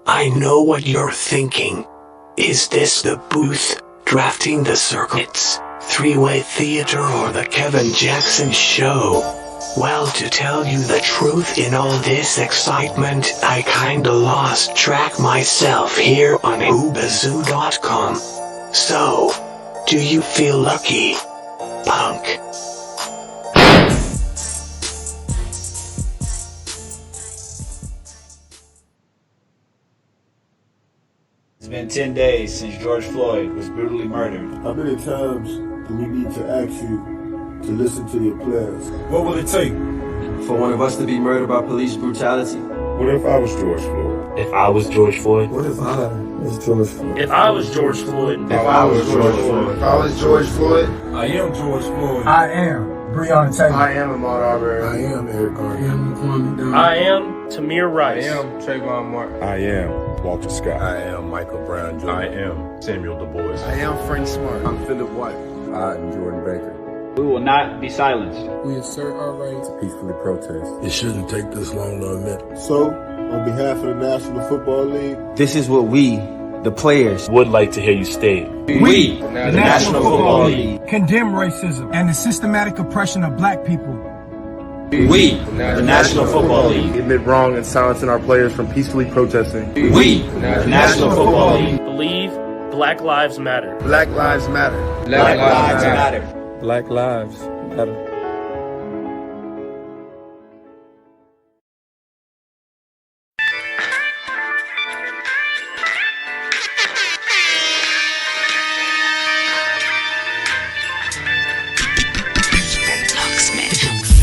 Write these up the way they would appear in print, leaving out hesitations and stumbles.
I know what you're thinking. Is this the booth, drafting the circuits, three-way theater, or the Kevin Jackson show? Well, to tell you the truth, in all this excitement, I kinda lost track myself here on whobazoo.com. So, do you feel lucky, punk? It's been 10 days since George Floyd was brutally murdered. How many times do we need to ask you to listen to your players? What will it take for one of us to be murdered by police brutality? What if I was George Floyd? If I was George Floyd? What if I was George Floyd? If I was George Floyd? If I was George Floyd? If I was George Floyd? I am George Floyd. I am Breonna Taylor. I am Ahmaud Arbery. I am Eric Garner. I am Tamir Rice. I am Trayvon Martin. I am Walter Scott. I am Michael Brown Jr. I am Samuel Du Bois. I am Frank Smart. I'm Philip White. I am Jordan Baker. We will not be silenced. We assert our right To peacefully protest. It shouldn't take this long to admit. So, on behalf of the National Football League, This is what we, the players, Would like to hear you state. we, the National Football League, condemn racism and the systematic oppression of black people. we, the National Football League, admit wrong and silencing our players from peacefully protesting. we, the National Football League, Believe Black Lives Matter. Black Lives Matter. Black Lives Matter. Black Lives Matter.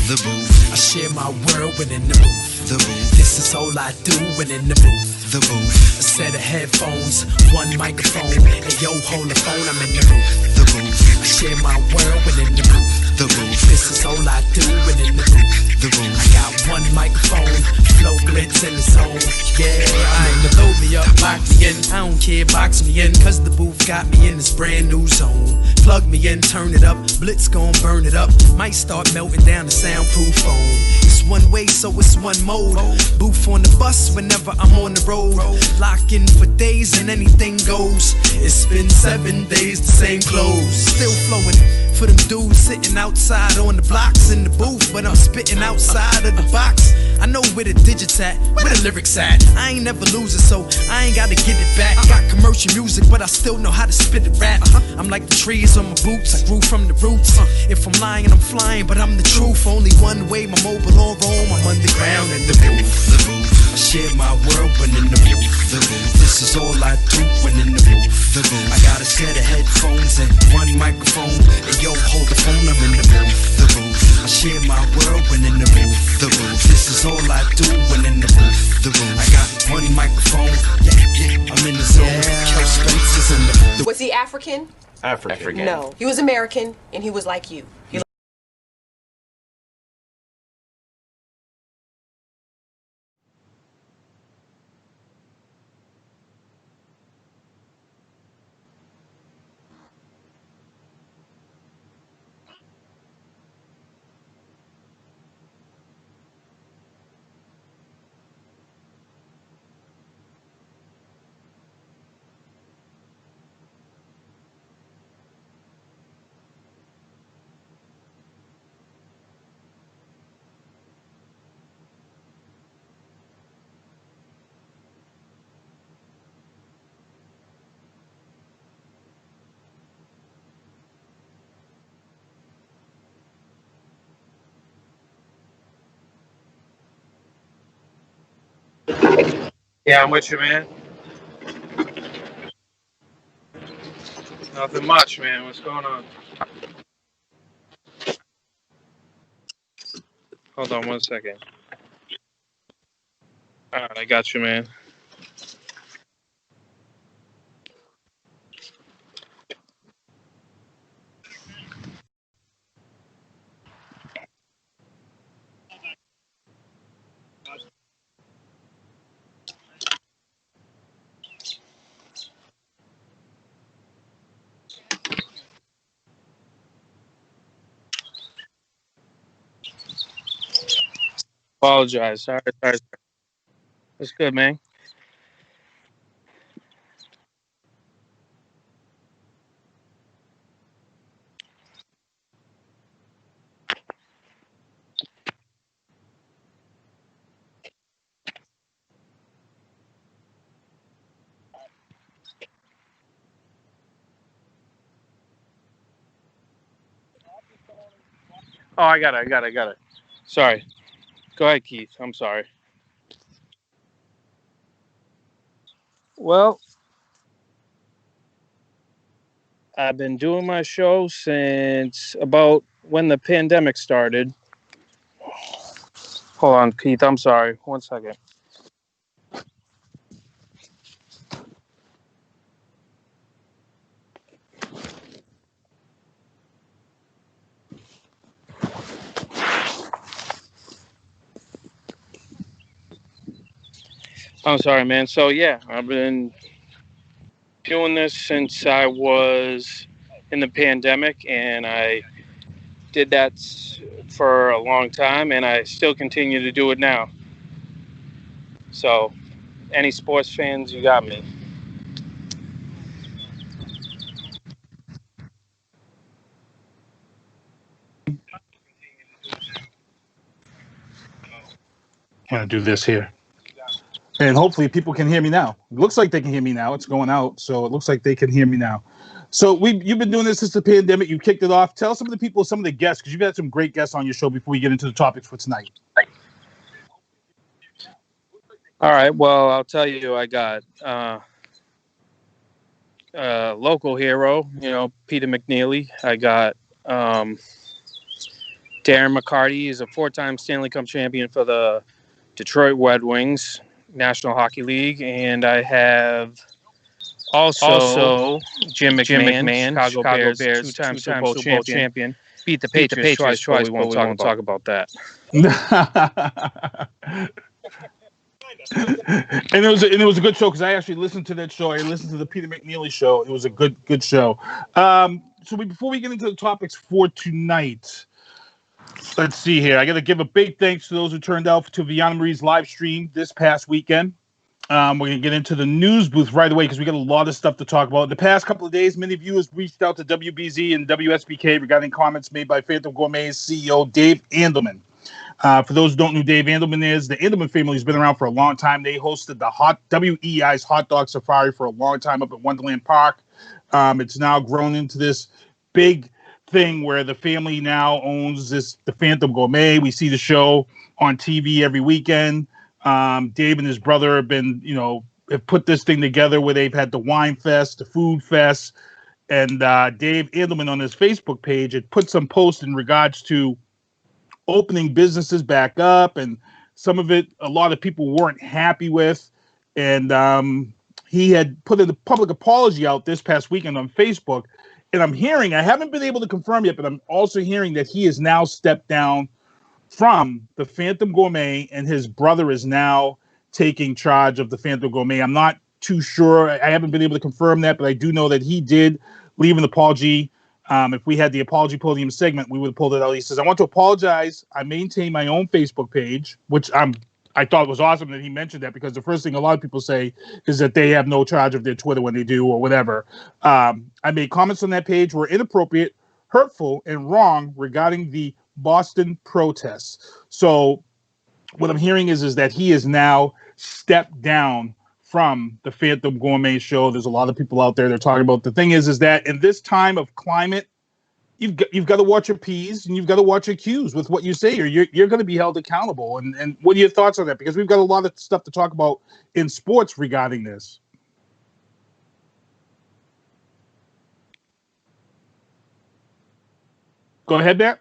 The booth. I share my world within the booth. The booth. This is all I do within the booth. The booth. A set of headphones, one microphone, and yo, hold the phone, I'm in the booth. The booth. I share my world within the booth. The booth. This is all I do within the booth. The booth. I got one microphone, flow glitz in the zone. Yeah, I'm the load me up, lock me in. I don't care, box me in, cause the booth got me in this brand new zone. Plug me in, turn it up, blitz gon' burn it up. Might start melting down the soundproof phone. It's one way, so it's one mode. Booth on the bus whenever I'm on the road. Lock in for days and anything goes. It's been 7 days, the same clothes. Still flowing for them dudes sitting outside on the blocks in the booth, but I'm spitting outside of the box. I know where the digits at, where the lyrics at. I ain't never losing, so I ain't gotta get it back. Got commercial music, but I still know how to spit it rap. I'm like the trees on my boots, I grew from the roots. If I'm lying, I'm flying, but I'm the truth. Only one way, my mobile or Rome. I'm underground in the booth. The booth. I share my world when in the booth. The booth. This is all I do when in the booth. The booth. I got a set of headphones and one microphone. And yo, hold the phone, I'm in the booth. The booth. I share my world when in the booth. The booth. This is all I do when in the booth. The booth. I got one microphone. Yeah, I'm in the zone. Kel Spence is in the booth. Was he African? African. No. He was American, and he was like you. Yeah, I'm with you, man. Nothing much, man. What's going on? Hold on 1 second. All right, I got you, man. Apologize. Sorry. That's good, man. Oh, I got it. Sorry. Go ahead, Keith. I'm sorry. Well, I've been doing my show since about when the pandemic started. Hold on, Keith. I'm sorry. 1 second. I'm sorry, man. So, yeah, I've been doing this since I was in the pandemic, and I did that for a long time, and I still continue to do it now. So, any sports fans, you got me. I'm going to do this here. And hopefully people can hear me now. It looks like they can hear me now. It's going out, so it looks like they can hear me now. So you've been doing this since the pandemic. You kicked it off. Tell some of the people, some of the guests, because you've had some great guests on your show before we get into the topics for tonight. All right. Well, I'll tell you, I got local hero, Peter McNeely. I got Darren McCarty. He's a 4-time Stanley Cup champion for the Detroit Red Wings National Hockey League. And I have also Jim McMahon, Chicago Bears 2-time Super Bowl champion. Beat the Patriots twice, but we won't talk about that. And it was a good show because I actually listened to that show. I listened to the Peter McNeely show. It was a good show. Before we get into the topics for tonight, let's see here. I got to give a big thanks to those who turned out to Vianna Marie's live stream this past weekend. We're going to get into the news booth right away because we got a lot of stuff to talk about. The past couple of days, many viewers reached out to WBZ and WSBK regarding comments made by Phantom Gourmet's CEO, Dave Andelman. For those who don't know who Dave Andelman is, the Andelman family has been around for a long time. They hosted the WEI's Hot Dog Safari for a long time up at Wonderland Park. It's now grown into this big thing where the family now owns the Phantom Gourmet. We see the show on TV every weekend. Dave and his brother have been, have put this thing together where they've had the wine fest, the food fest, and Dave Andelman on his Facebook page had put some posts in regards to opening businesses back up, and some of it a lot of people weren't happy with, and he had put a public apology out this past weekend on Facebook, and I haven't been able to confirm yet, but I'm also hearing that he has now stepped down from the Phantom Gourmet, and his brother is now taking charge of the Phantom Gourmet. I'm not too sure. I haven't been able to confirm that, but I do know that he did leave an apology. If we had the apology podium segment, we would have pulled it out. He says, I want to apologize. I maintain my own Facebook page, which I thought was awesome that he mentioned that, because the first thing a lot of people say is that they have no charge of their Twitter when they do or whatever. I made comments on that page were inappropriate, hurtful, and wrong regarding the Boston protests. So what I'm hearing is that he is now stepped down from the Phantom Gourmet show. There's a lot of people out there that are talking about. The thing is that in this time of climate, you've got to watch your P's and you've got to watch your Q's with what you say, or you're going to be held accountable. And what are your thoughts on that? Because we've got a lot of stuff to talk about in sports regarding this. Go ahead, Matt.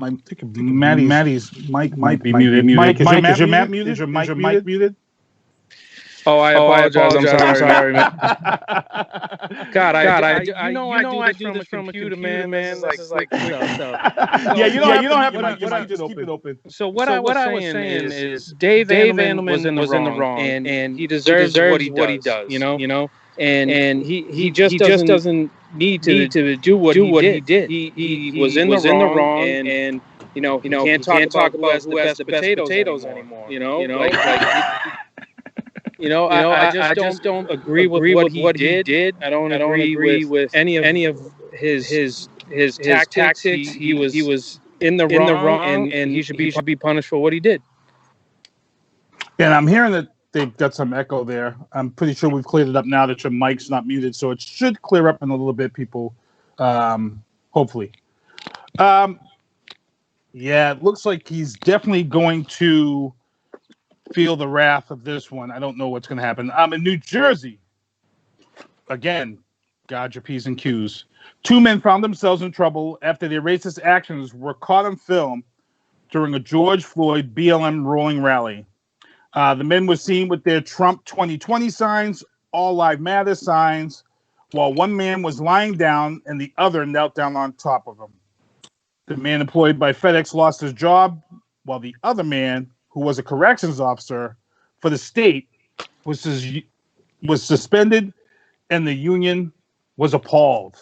I think Maddie's mic might be muted. Mike, is your mic muted? Is your mic muted? Oh, I apologize. I'm sorry, man. God, I do this from a computer, man. This is like yeah, you don't have to just keep it open. So what I was saying is Dave Andelman was in the wrong, and he deserves what he does, you know, and he just doesn't need to do what he did. He was in the wrong, and You can't talk about who has the best potatoes anymore. I just don't agree with what he did. I don't agree with any of his tactics. He was in the wrong, and he should be punished for what he did. And I'm hearing that they've got some echo there. I'm pretty sure we've cleared it up now that your mic's not muted, so it should clear up in a little bit, people. Hopefully. Yeah, it looks like he's definitely going to feel the wrath of this one. I don't know what's going to happen. In New Jersey, again, God your P's and Q's. 2 men found themselves in trouble after their racist actions were caught on film during a George Floyd BLM rolling rally. The men were seen with their Trump 2020 signs, All Lives Matter signs, while one man was lying down and the other knelt down on top of him. The man employed by FedEx lost his job, while the other man, who was a corrections officer for the state, was suspended, and the union was appalled.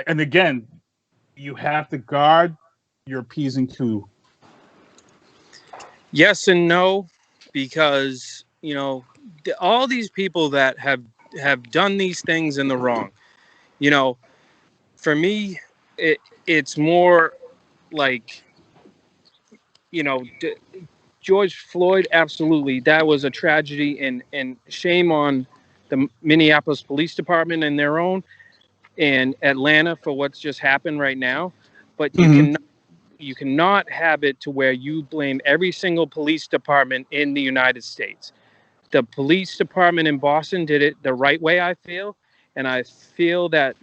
And again, you have to guard your P's and Q's. Yes and no, because all these people that have done these things in the wrong. For me, it's more like, George Floyd, absolutely, that was a tragedy, and shame on the Minneapolis Police Department and their own, and Atlanta for what's just happened right now. But you cannot have it to where you blame every single police department in the United States. The police department in Boston did it the right way, I feel, and I feel that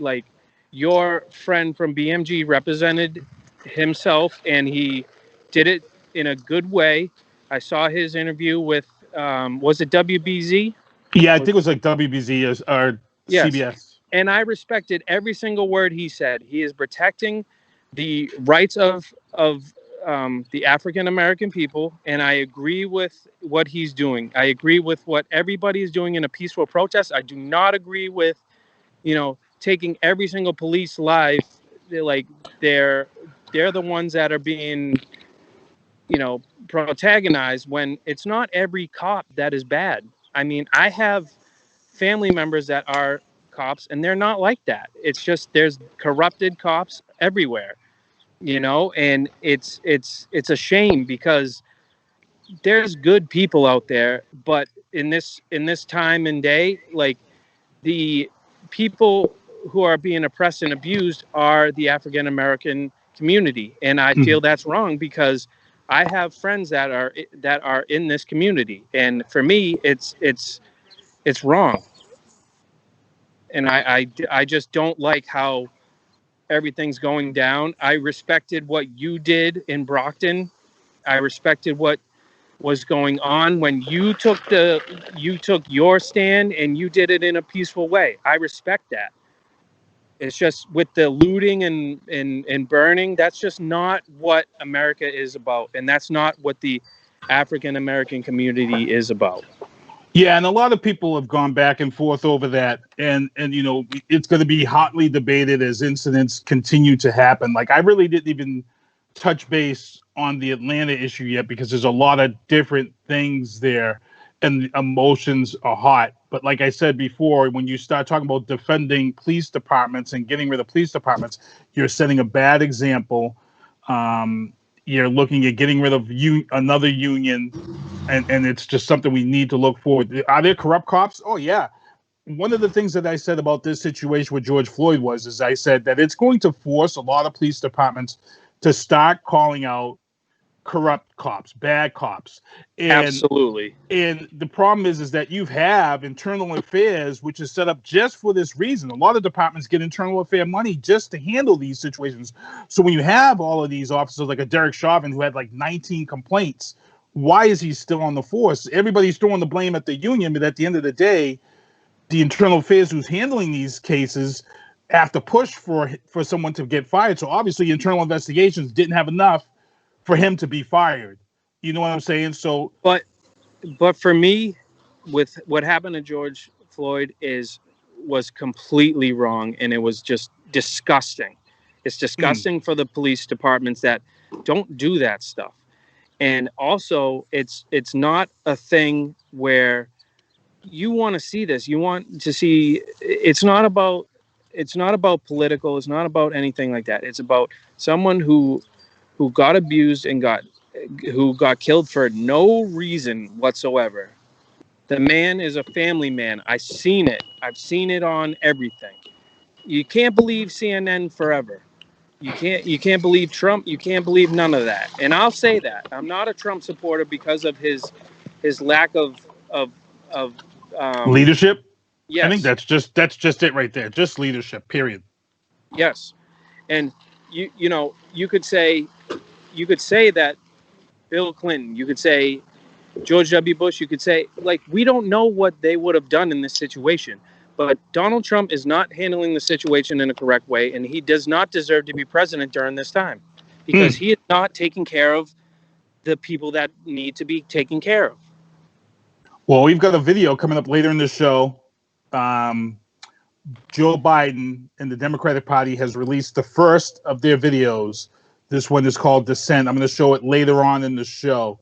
your friend from BMG represented himself, and he did it in a good way. I saw his interview with, was it WBZ? Yeah, I think it was like WBZ or yes. CBS. And I respected every single word he said. He is protecting the rights of the African-American people, and I agree with what he's doing. I agree with what everybody is doing in a peaceful protest. I do not agree with, taking every single police life. They're the ones that are being, protagonized, when it's not every cop that is bad. I mean, I have family members that are cops, and they're not like that. It's just there's corrupted cops everywhere, and it's a shame, because there's good people out there, but in this time and day, the people who are being oppressed and abused are the African American community, and I feel that's wrong, because I have friends that are in this community, and for me, it's wrong, and I just don't like how everything's going down. I respected what you did in Brockton. I respected what was going on when you took your stand, and you did it in a peaceful way. I respect that. It's just with the looting and burning, that's just not what America is about, and that's not what the African American community is about. Yeah, and a lot of people have gone back and forth over that, and it's going to be hotly debated as incidents continue to happen. I really didn't even touch base on the Atlanta issue yet, because there's a lot of different things there, and the emotions are hot. But like I said before, when you start talking about defending police departments and getting rid of police departments, you're setting a bad example. You're looking at getting rid of another union, and it's just something we need to look forward. Are there corrupt cops? Oh, yeah. One of the things that I said about this situation with George Floyd is I said that it's going to force a lot of police departments to start calling out corrupt cops, bad cops. Absolutely. And the problem is that you have internal affairs, which is set up just for this reason. A lot of departments get internal affair money just to handle these situations. So when you have all of these officers, like a Derek Chauvin, who had 19 complaints, why is he still on the force? Everybody's throwing the blame at the union, but at the end of the day, the internal affairs who's handling these cases have to push for someone to get fired. So obviously internal investigations didn't have enough for him to be fired. You know what I'm saying? So, but for me, with what happened to George Floyd was completely wrong, and it was just disgusting. It's disgusting for the police departments that don't do that stuff. And also, it's not a thing where you want to see this. You want to see. It's not about political. It's not about anything like that. It's about someone who got abused and who got killed for no reason whatsoever. The man is a family man. I've seen it. I've seen it on everything. You can't believe CNN forever. You can't believe Trump. You can't believe none of that. And I'll say that I'm not a Trump supporter because of his lack of leadership. Yes. I think that's just it right there. Just leadership. Period. Yes, and you could say that Bill Clinton. You could say George W. Bush. You could say, like, we don't know what they would have done in this situation. But Donald Trump is not handling the situation in a correct way, and he does not deserve to be president during this time because he is not taking care of the people that need to be taken care of. Well, we've got a video coming up later in the show. Joe Biden and the Democratic Party has released the first of their videos. This one is called Dissent. I'm going to show it later on in the show.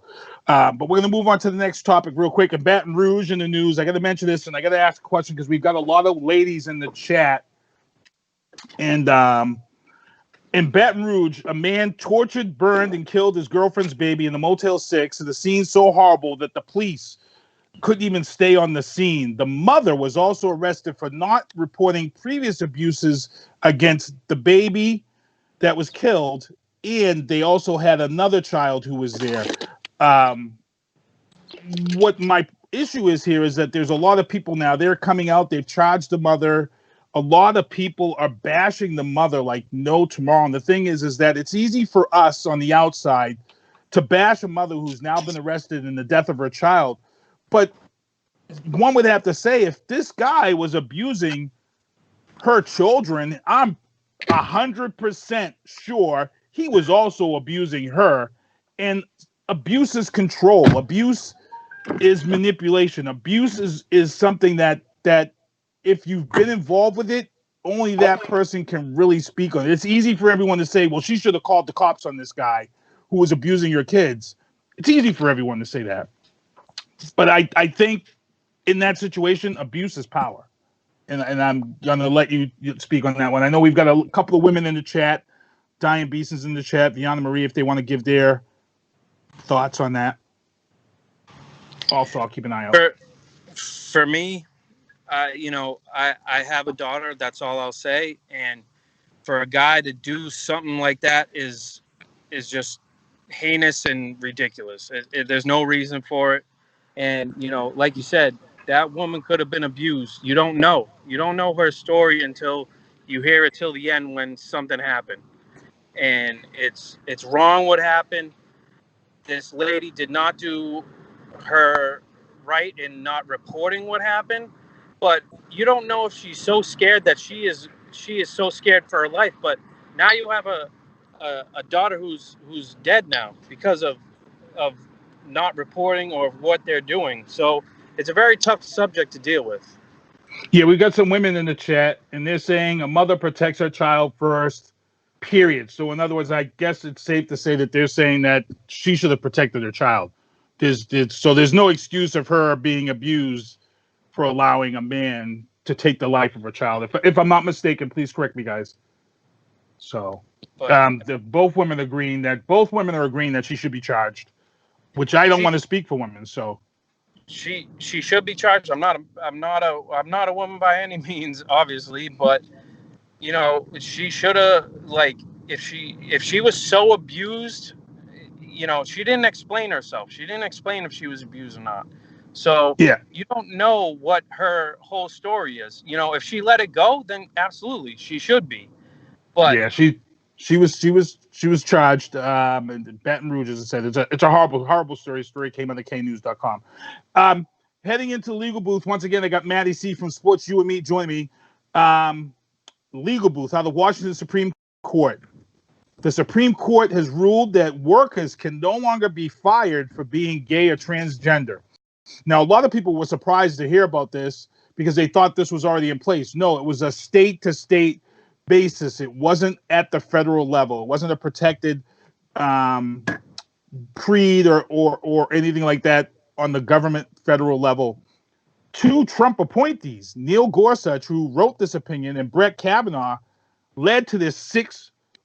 But we're going to move on to the next topic real quick. In Baton Rouge in the news, I got to mention this, and I got to ask a question because we've got a lot of ladies in the chat. And in Baton Rouge, a man tortured, burned, and killed his girlfriend's baby in the Motel 6. And the scene's so horrible that the police couldn't even stay on the scene. The mother was also arrested for not reporting previous abuses against the baby that was killed, and they also had another child who was there. What my issue is here is that there's a lot of people now, they're coming out, they've charged the mother. A lot of people are bashing the mother like no tomorrow. And the thing is that it's easy for us on the outside to bash a mother who's now been arrested in the death of her child. But one would have to say, if this guy was abusing her children, I'm 100% sure he was also abusing her. And abuse is control. Abuse is manipulation. Abuse is something that if you've been involved with it, only that person can really speak on it. It's easy for everyone to say, well, she should have called the cops on this guy who was abusing your kids. It's easy for everyone to say that. But I think in that situation, abuse is power. And I'm going to let you speak on that one. I know we've got a couple of women in the chat. Diane Beeson's in the chat. Vianna Marie, if they want to give their thoughts on that. Also, I'll keep an eye out. For me, I have a daughter. That's all I'll say. And for a guy to do something like that is just heinous and ridiculous. There's no reason for it. And, like you said, that woman could have been abused. You don't know. You don't know her story until you hear it till the end when something happened. And it's wrong what happened. This lady did not do her right in not reporting what happened. But you don't know if she's so scared that she is so scared for her life. But now you have a daughter who's dead now because of not reporting or what they're doing. So it's a very tough subject to deal with. Yeah, we got some women in the chat, and they're saying a mother protects her child first, period. So in other words, I guess it's safe to say that they're saying that she should have protected her child. So there's no excuse of her being abused for allowing a man to take the life of her child. If I'm not mistaken, please correct me, guys. So both women are agreeing that she should be charged, which I don't want to speak for women. So she should be charged. I'm not a woman by any means, obviously, but she should have, like, if she was so abused, she didn't explain herself. She didn't explain if she was abused or not. So yeah, you don't know what her whole story is. If she let it go, then absolutely she should be. But yeah, she was charged in Baton Rouge, as I said. It's a horrible story. Story came on the knews.com. Heading into the legal booth once again. I got Maddie C from Sports You and Me. Join me. Legal booth out of the Washington Supreme Court. The Supreme Court has ruled that workers can no longer be fired for being gay or transgender. Now, a lot of people were surprised to hear about this because they thought this was already in place. No, it was a state-to-state basis. It wasn't at the federal level. It wasn't a protected creed or anything like that on the government federal level. 2 Trump appointees, Neil Gorsuch, who wrote this opinion, and Brett Kavanaugh, led to this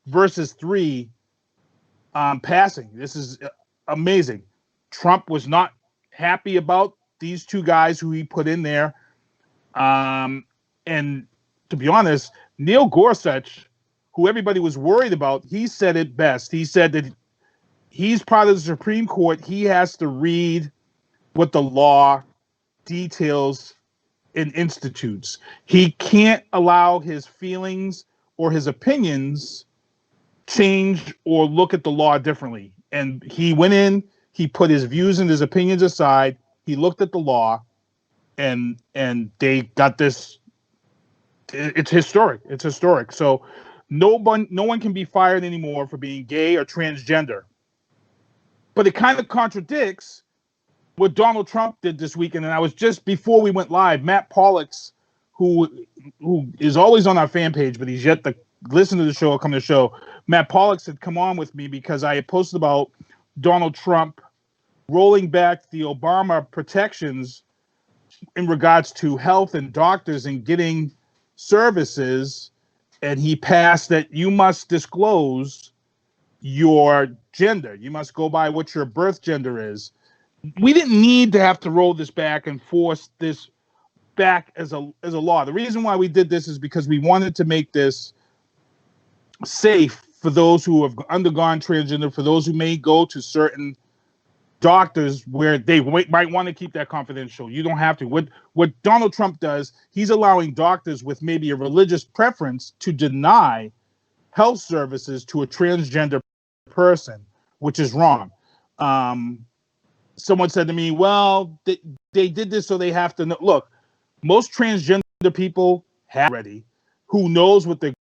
6-3 passing. This is amazing. Trump was not happy about these 2 guys who he put in there. And to be honest, Neil Gorsuch, who everybody was worried about, he said it best. He said that he's part of the Supreme Court. He has to read what the law details and institutes. He can't allow his feelings or his opinions change or look at the law differently. And he went in, he put his views and his opinions aside. He looked at the law, and they got this. It's historic. It's historic. So no one can be fired anymore for being gay or transgender. But it kind of contradicts what Donald Trump did this weekend. And I was just, before we went live, Matt Pollux, who is always on our fan page, but he's yet to listen to the show or come to the show. Matt Pollux had come on with me because I had posted about Donald Trump rolling back the Obama protections in regards to health and doctors and getting services. And he passed that you must disclose your gender. You must go by what your birth gender is. We didn't need to have to roll this back and force this back as a law. The reason why we did this is because we wanted to make this safe for those who have undergone transgender, for those who may go to certain doctors where they might want to keep that confidential. You don't have to. What Donald Trump does, he's allowing doctors with maybe a religious preference to deny health services to a transgender person, which is wrong. Someone said to me, well, they did this so they have to know. Look, most transgender people have already who knows what they're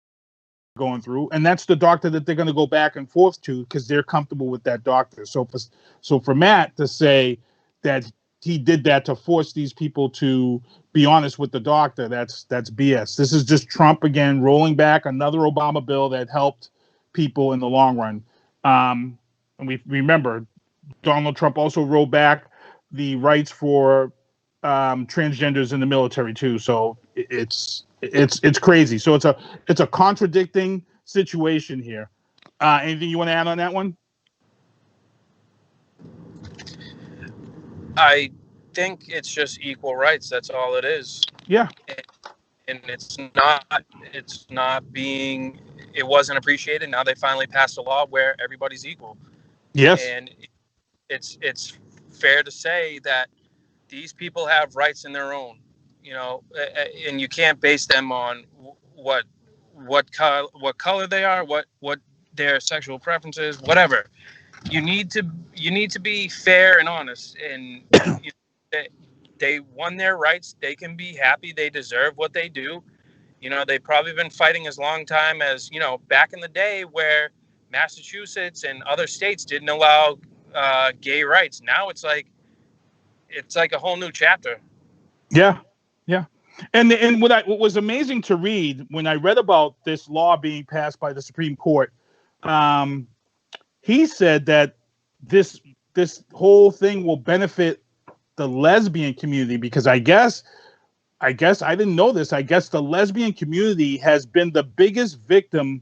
going through, and that's the doctor that they're going to go back and forth to because they're comfortable with that doctor. So for Matt to say that he did that to force these people to be honest with the doctor, that's BS. This is just Trump again rolling back another Obama bill that helped people in the long run. And we remember Donald Trump also rolled back the rights for transgenders in the military too. So it's crazy. So it's a contradicting situation here. Anything you want to add on that one? I think it's just equal rights. That's all it is. Yeah. And it wasn't appreciated. Now they finally passed a law where everybody's equal. Yes. And it's fair to say that these people have rights in their own, and you can't base them on what color they are, what their sexual preferences, whatever. You need to be fair and honest, and they won their rights. They can be happy. They deserve what they do. They've probably been fighting as long time as, back in the day where Massachusetts and other states didn't allow gay rights. Now it's like a whole new chapter. Yeah. And what was amazing to read when I read about this law being passed by the Supreme Court, he said that this whole thing will benefit the lesbian community because I guess I didn't know this. I guess the lesbian community has been the biggest victim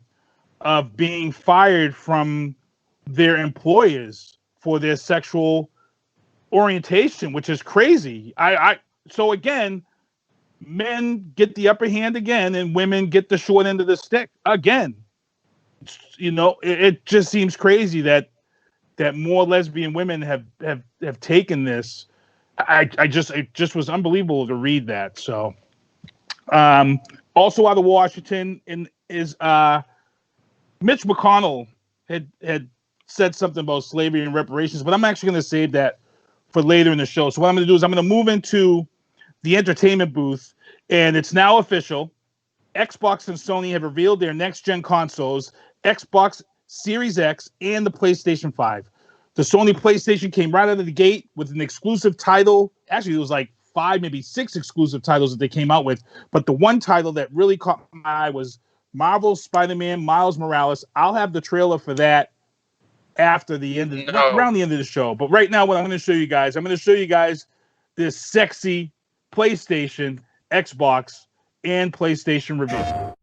of being fired from their employers for their sexual orientation, which is crazy. So again, men get the upper hand again, and women get the short end of the stick again. It just seems crazy that more lesbian women have taken this. It just was unbelievable to read that. So, also out of Washington is Mitch McConnell had said something about slavery and reparations, but I'm actually going to save that for later in the show. So what I'm going to do is I'm going to move into the entertainment booth, and it's now official. Xbox and Sony have revealed their next-gen consoles, Xbox Series X and the PlayStation 5. The Sony PlayStation came right out of the gate with an exclusive title. Actually, it was like 5, maybe 6 exclusive titles that they came out with. But the one title that really caught my eye was Marvel's Spider-Man Miles Morales. I'll have the trailer for that after the end of around the end of the show. But right now, what I'm going to show you guys, this sexy PlayStation, Xbox, and PlayStation review.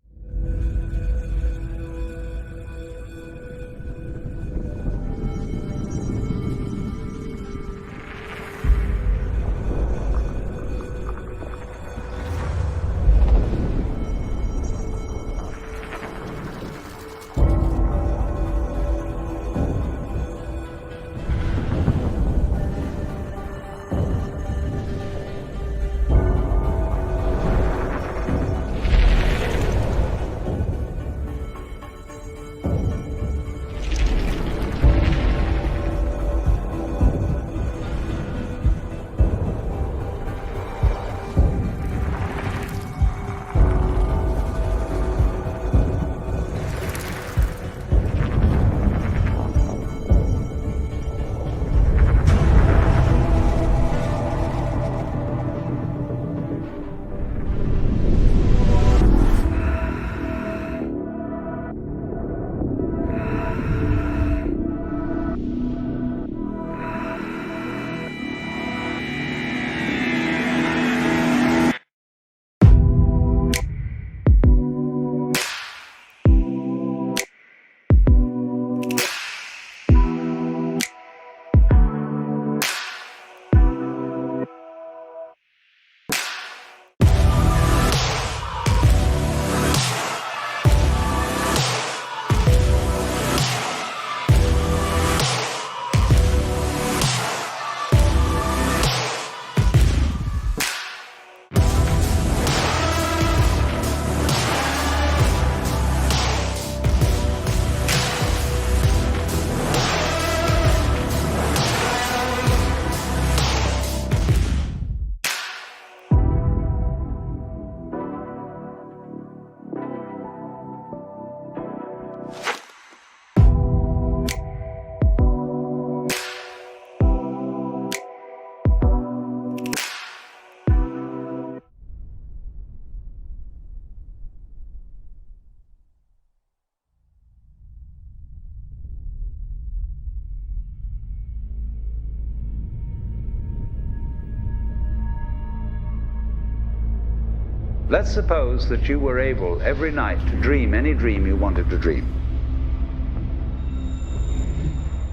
Let's suppose that you were able every night to dream any dream you wanted to dream.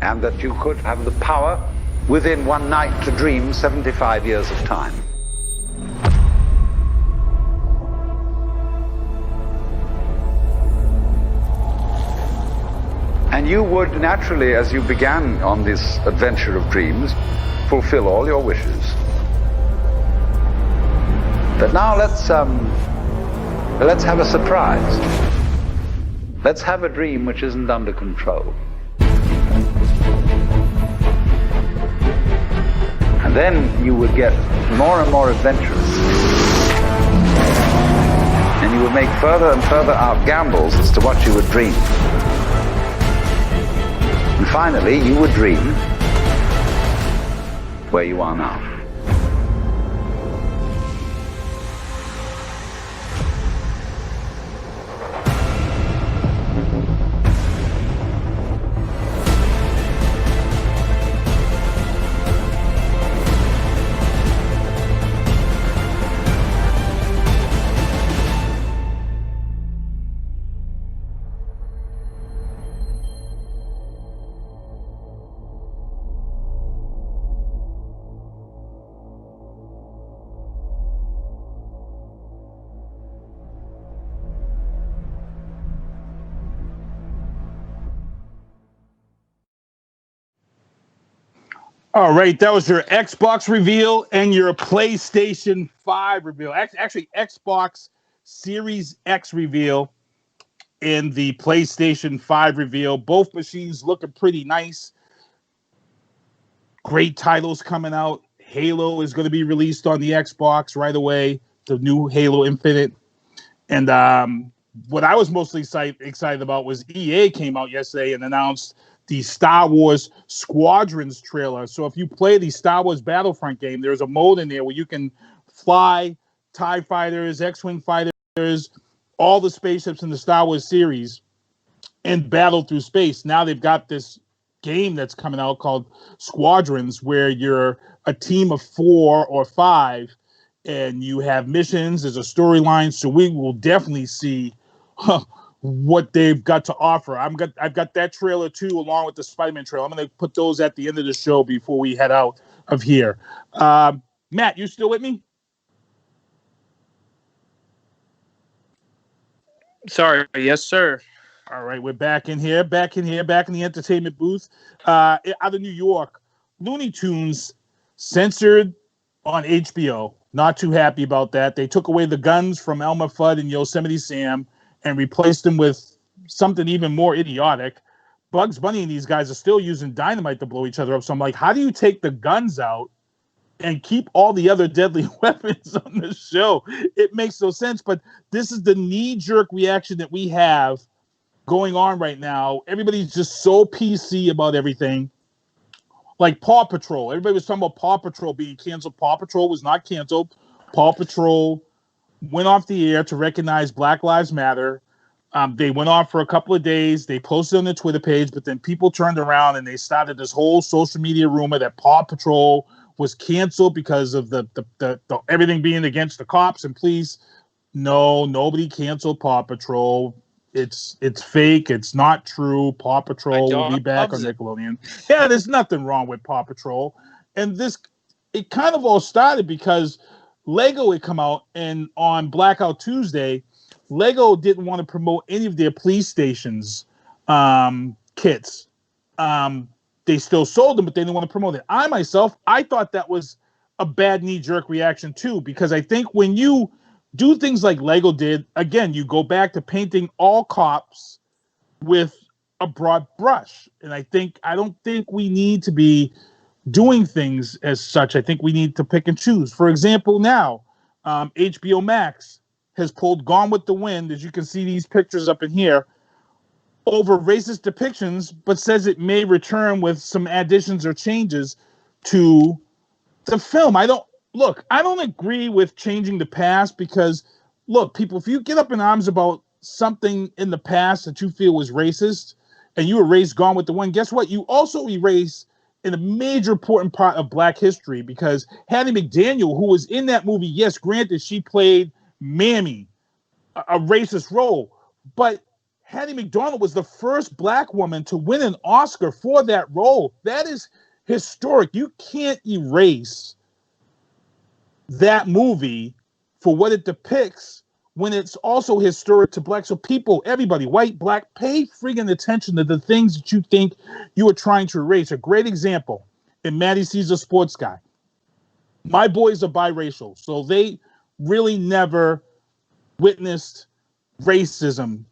And that you could have the power within one night to dream 75 years of time. And you would naturally, as you began on this adventure of dreams, fulfill all your wishes. But now let's have a surprise. Let's have a dream which isn't under control. And then you would get more and more adventurous. And you would make further and further out gambles as to what you would dream. And finally, you would dream where you are now. All right, that was your Xbox reveal and your PlayStation 5 reveal. Actually, Xbox Series X reveal and the PlayStation 5 reveal. Both machines looking pretty nice. Great titles coming out. Halo is going to be released on the Xbox right away, the new Halo Infinite. And what I was mostly excited about was EA came out yesterday and announced the Star Wars Squadrons trailer. So if you play the Star Wars Battlefront game, there's a mode in there where you can fly TIE fighters, X-Wing fighters, all the spaceships in the Star Wars series and battle through space. Now they've got this game that's coming out called Squadrons, where you're a team of 4 or 5 and you have missions. There's a storyline. So we will definitely see what they've got to offer. I've got that trailer too, along with the Spider-Man trailer. I'm going to put those at the end of the show before we head out of here. Matt, you still with me? Sorry. Yes, sir. All right, we're back in the entertainment booth. Out of New York, Looney Tunes censored on HBO. Not too happy about that. They took away the guns from Elmer Fudd and Yosemite Sam and replaced them with something even more idiotic. Bugs Bunny and these guys are still using dynamite to blow each other up. So I'm like, how do you take the guns out and keep all the other deadly weapons on the show? It makes no sense. But this is the knee-jerk reaction that we have going on right now. Everybody's just so PC about everything. Like Paw Patrol. Everybody was talking about Paw Patrol being canceled. Paw Patrol was not canceled. Paw Patrol went off the air to recognize Black Lives Matter. They went off for a couple of days. They posted on their Twitter page, but then people turned around and they started this whole social media rumor that Paw Patrol was canceled because of the everything being against the cops and police. No, nobody canceled Paw Patrol. It's fake. It's not true. Paw Patrol will be back on Nickelodeon. Yeah, there's nothing wrong with Paw Patrol. And it kind of all started because Lego had come out, and on Blackout Tuesday, Lego didn't want to promote any of their police stations kits. They still sold them, but they didn't want to promote it. I thought that was a bad knee-jerk reaction too, because I think when you do things like Lego did, again, you go back to painting all cops with a broad brush. And I don't think we need to be doing things as such. I think we need to pick and choose. For example, now, HBO Max has pulled Gone with the Wind, as you can see these pictures up in here, over racist depictions, but says it may return with some additions or changes to the film. I don't agree with changing the past because, look, people, if you get up in arms about something in the past that you feel was racist and you erase Gone with the Wind, guess what? You also erase in a major important part of Black history, because Hattie McDaniel, who was in that movie, yes, granted, she played Mammy, a racist role, but Hattie McDaniel was the first Black woman to win an Oscar for that role. That is historic. You can't erase that movie for what it depicts when it's also historic to Black. So people, everybody, white, Black, pay friggin' attention to the things that you think you are trying to erase. A great example, in Matty Caesar Sports Guy. My boys are biracial, so they really never witnessed racism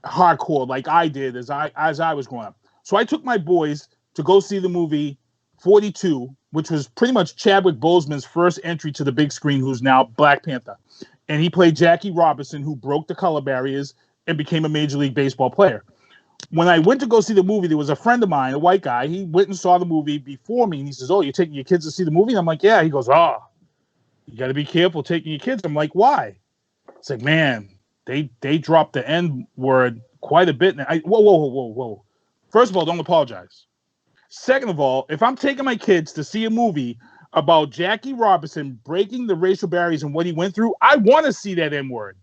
hardcore like I did as I was growing up. So I took my boys to go see the movie 42, which was pretty much Chadwick Boseman's first entry to the big screen, who's now Black Panther. And he played Jackie Robinson, who broke the color barriers and became a Major League Baseball player. When I went to go see the movie, there was a friend of mine, a white guy. He went and saw the movie before me, and he says, "Oh, you're taking your kids to see the movie?" And I'm like, "Yeah." He goes, "Oh, you got to be careful taking your kids." I'm like, "Why?" It's like, man, they dropped the N word quite a bit. Whoa. First of all, don't apologize. Second of all, if I'm taking my kids to see a movie about Jackie Robinson breaking the racial barriers and what he went through, I want to see that N word.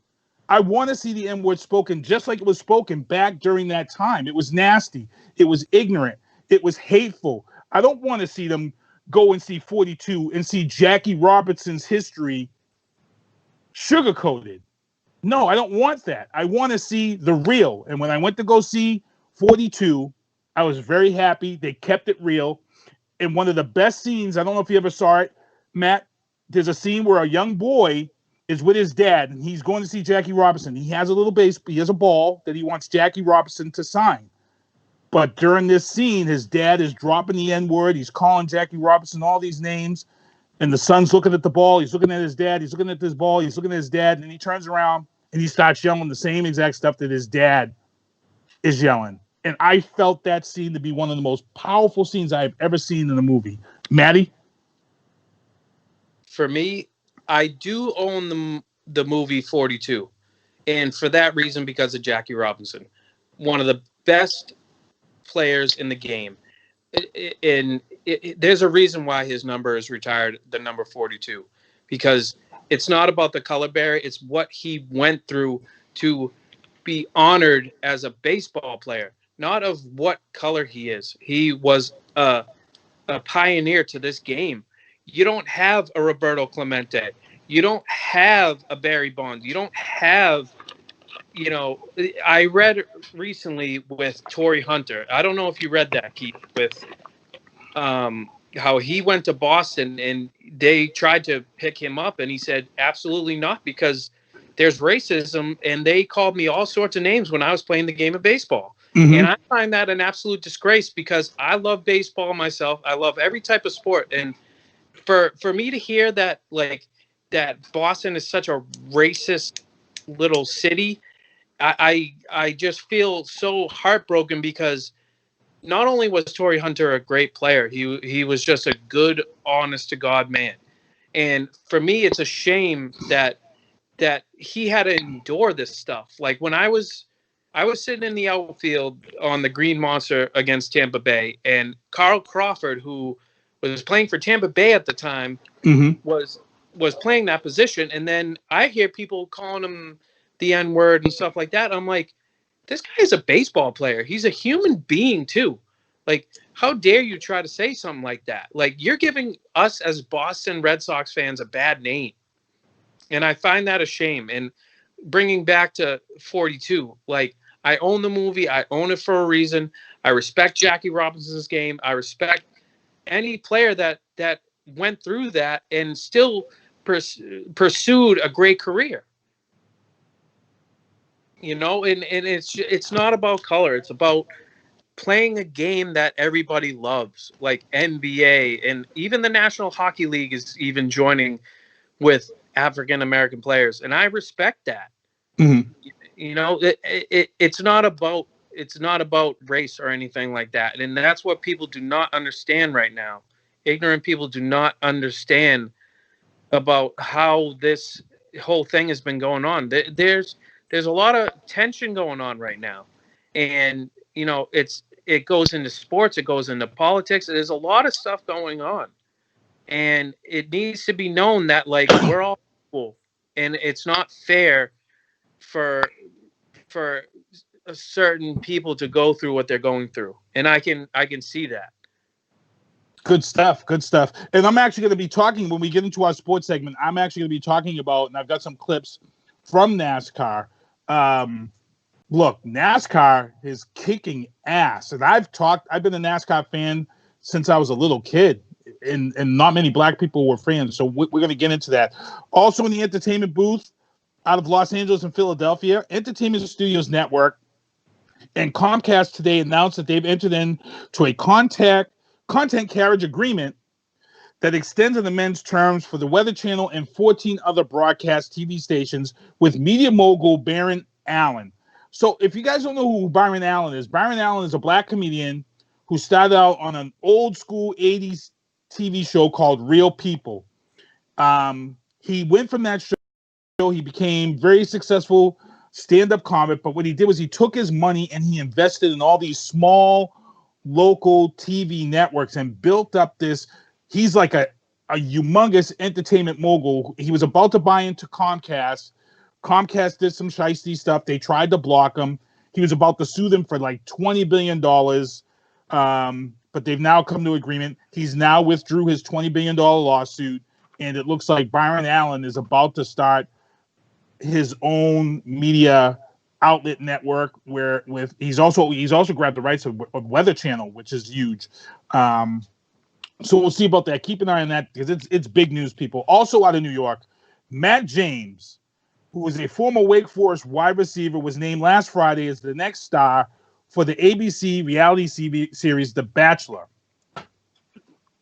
I want to see the N word spoken just like it was spoken back during that time. It was nasty. It was ignorant. It was hateful. I don't want to see them go and see 42 and see Jackie Robinson's history sugar-coated. No, I don't want that. I want to see the real. And when I went to go see 42, I was very happy. They kept it real. And one of the best scenes, I don't know if you ever saw it, Matt, there's a scene where a young boy is with his dad, and he's going to see Jackie Robinson. He has a ball that he wants Jackie Robinson to sign. But during this scene, his dad is dropping the N-word. He's calling Jackie Robinson all these names. And the son's looking at the ball. He's looking at his dad. He's looking at this ball. He's looking at his dad. And then he turns around and he starts yelling the same exact stuff that his dad is yelling. And I felt that scene to be one of the most powerful scenes I've ever seen in a movie. Maddie? For me, I do own the movie 42. And for that reason, because of Jackie Robinson, one of the best players in the game. There's a reason why his number is retired, the number 42, because it's not about the color bearer. It's what he went through to be honored as a baseball player, not of what color he is. He was a pioneer to this game. You don't have a Roberto Clemente. You don't have a Barry Bonds. You don't have, I read recently with Torrey Hunter. I don't know if you read that, Keith, with how he went to Boston and they tried to pick him up, and he said, absolutely not, because there's racism, and they called me all sorts of names when I was playing the game of baseball. Mm-hmm. And I find that an absolute disgrace, because I love baseball myself. I love every type of sport. And for me to hear that, like, that Boston is such a racist little city, I just feel so heartbroken, because not only was Torrey Hunter a great player, he was just a good, honest to God man. And for me, it's a shame that he had to endure this stuff. Like, when I was sitting in the outfield on the Green Monster against Tampa Bay, and Carl Crawford, who was playing for Tampa Bay at the time, was playing that position. And then I hear people calling him the N-word and stuff like that. I'm like, this guy is a baseball player. He's a human being too. Like, how dare you try to say something like that? Like, you're giving us as Boston Red Sox fans a bad name. And I find that a shame. And bringing back to 42, like, I own the movie. I own it for a reason. I respect Jackie Robinson's game. I respect any player that went through that and still pursued a great career. And it's not about color. It's about playing a game that everybody loves, like NBA, and even the National Hockey League is even joining with African American players, and I respect that. Mm-hmm. It's not about race or anything like that, and that's what people do not understand right now. Ignorant people do not understand about how this whole thing has been going on. There's a lot of tension going on right now, and it goes into sports, it goes into politics. There's a lot of stuff going on, and it needs to be known that, like, we're all equal, and it's not fair for certain people to go through what they're going through, and I can see that. Good stuff. And I'm actually going to be talking, when we get into our sports segment, I'm actually going to be talking about, and I've got some clips from NASCAR. Look, NASCAR is kicking ass, and I've been a NASCAR fan since I was a little kid, and not many black people were fans, so we're going to get into that. Also in the entertainment booth out of Los Angeles and Philadelphia, Entertainment Studios Network and Comcast today announced that they've entered into a content carriage agreement that extends and amends terms for the Weather Channel and 14 other broadcast TV stations with media mogul Byron Allen. So if you guys don't know who Byron Allen is a black comedian who started out on an old school 80s TV show called Real People. He went from that show, he became very successful stand-up comic, but what he did was he took his money and he invested in all these small local TV networks and built up this. He's like a humongous entertainment mogul. He was about to buy into Comcast. Comcast did some shiesty stuff. They tried to block him. He was about to sue them for like $20 billion. But they've now come to agreement. He's now withdrew his $20 billion lawsuit. And it looks like Byron Allen is about to start his own media outlet network he's also grabbed the rights of Weather Channel, which is huge. So we'll see about that. Keep an eye on that, because it's big news, people. Also out of New York, Matt James, who is a former Wake Forest wide receiver, was named last Friday as the next star for the ABC reality series The Bachelor.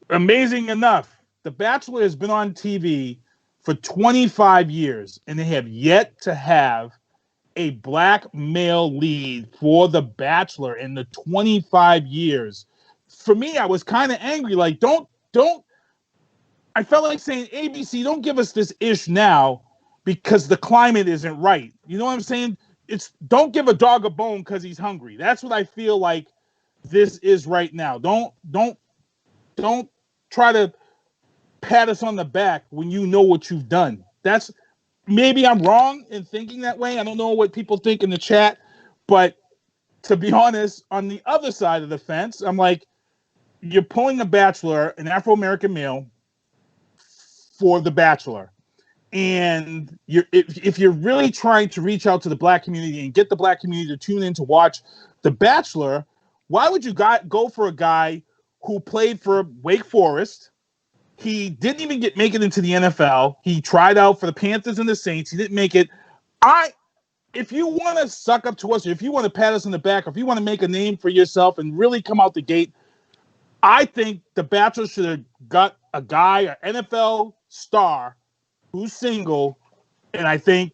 Amazing enough, The Bachelor has been on TV for 25 years, and they have yet to have a black male lead for The Bachelor in the 25 years. For me, I was kind of angry. Like, don't. I felt like saying, ABC, don't give us this ish now, because the climate isn't right. You know what I'm saying? Don't give a dog a bone because he's hungry. That's what I feel like this is right now. Don't try to pat us on the back when you know what you've done. That's maybe I'm wrong in thinking that way. I don't know what people think in the chat, but to be honest, on the other side of the fence, I'm like, you're pulling a bachelor, an Afro-American male, for The Bachelor. And if you're really trying to reach out to the black community and get the black community to tune in to watch The Bachelor, why would you go for a guy who played for Wake Forest? He didn't even make it into the NFL. He tried out for the Panthers and the Saints. He didn't make it. If you want to suck up to us, or if you want to pat us in the back, or if you want to make a name for yourself and really come out the gate, I think The Bachelor should have got a guy, an NFL star, who's single, and I think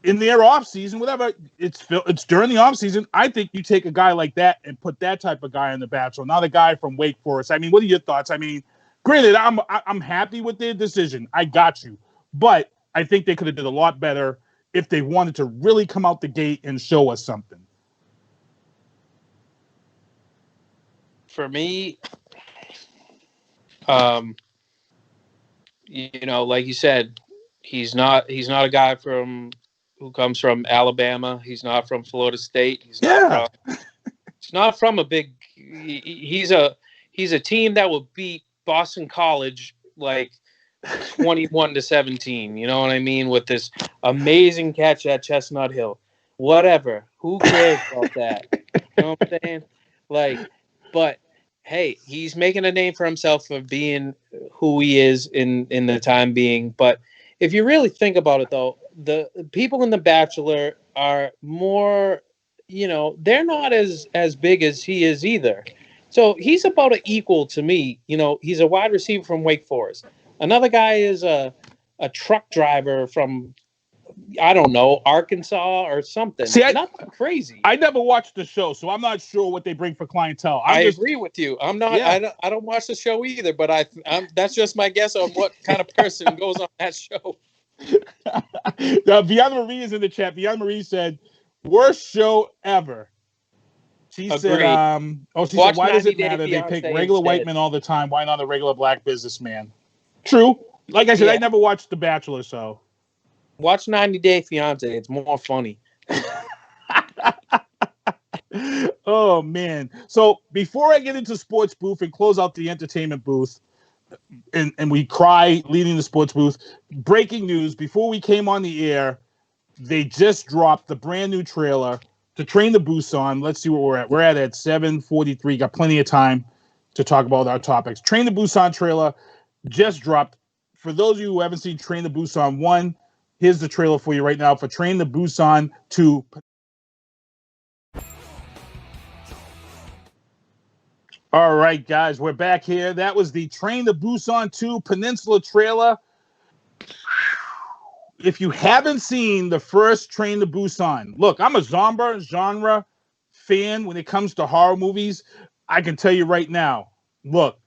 in their off season, whatever it's during the off season, I think you take a guy like that and put that type of guy on The Bachelor, not a guy from Wake Forest. I mean, what are your thoughts? I mean, granted, I'm happy with their decision. I got you, but I think they could have did a lot better if they wanted to really come out the gate and show us something. For me, you know, like you said, he's not a guy who comes from Alabama. He's not from Florida State. He's not from a big. He's a team that will beat Boston College like 21-17. You know what I mean? With this amazing catch at Chestnut Hill. Whatever. Who cares about that? You know what I'm saying? Like, but hey, he's making a name for himself for being who he is in the time being. But if you really think about it, though, the people in The Bachelor are more, you know, they're not as big as he is either. So he's about an equal to me. You know, he's a wide receiver from Wake Forest. Another guy is a truck driver from, I don't know, Arkansas or something. See, nothing crazy. I never watched the show, so I'm not sure what they bring for clientele. I agree with you. I'm not. Yeah. I don't watch the show either, but that's just my guess on what kind of person goes on that show. Vianna Marie is in the chat. Vianna Marie said, "Worst show ever." She said, she said, "Why does it matter? They pick regular white men all the time. Why not a regular black businessman?" True. Like I said, I never watched The Bachelor, so. Watch 90 Day Fiance. It's more funny. Oh, man. So before I get into sports booth and close out the entertainment booth, and we cry leading the sports booth, breaking news, before we came on the air, they just dropped the brand new trailer to Train to Busan. Let's see where we're at. We're at 7:43. Got plenty of time to talk about our topics. Train to Busan trailer just dropped. For those of you who haven't seen Train to Busan 1, here's the trailer for you right now for Train to Busan 2. All right, guys, we're back here. That was the Train to Busan 2 Peninsula trailer. If you haven't seen the first Train to Busan, look, I'm a genre fan when it comes to horror movies. I can tell you right now, look,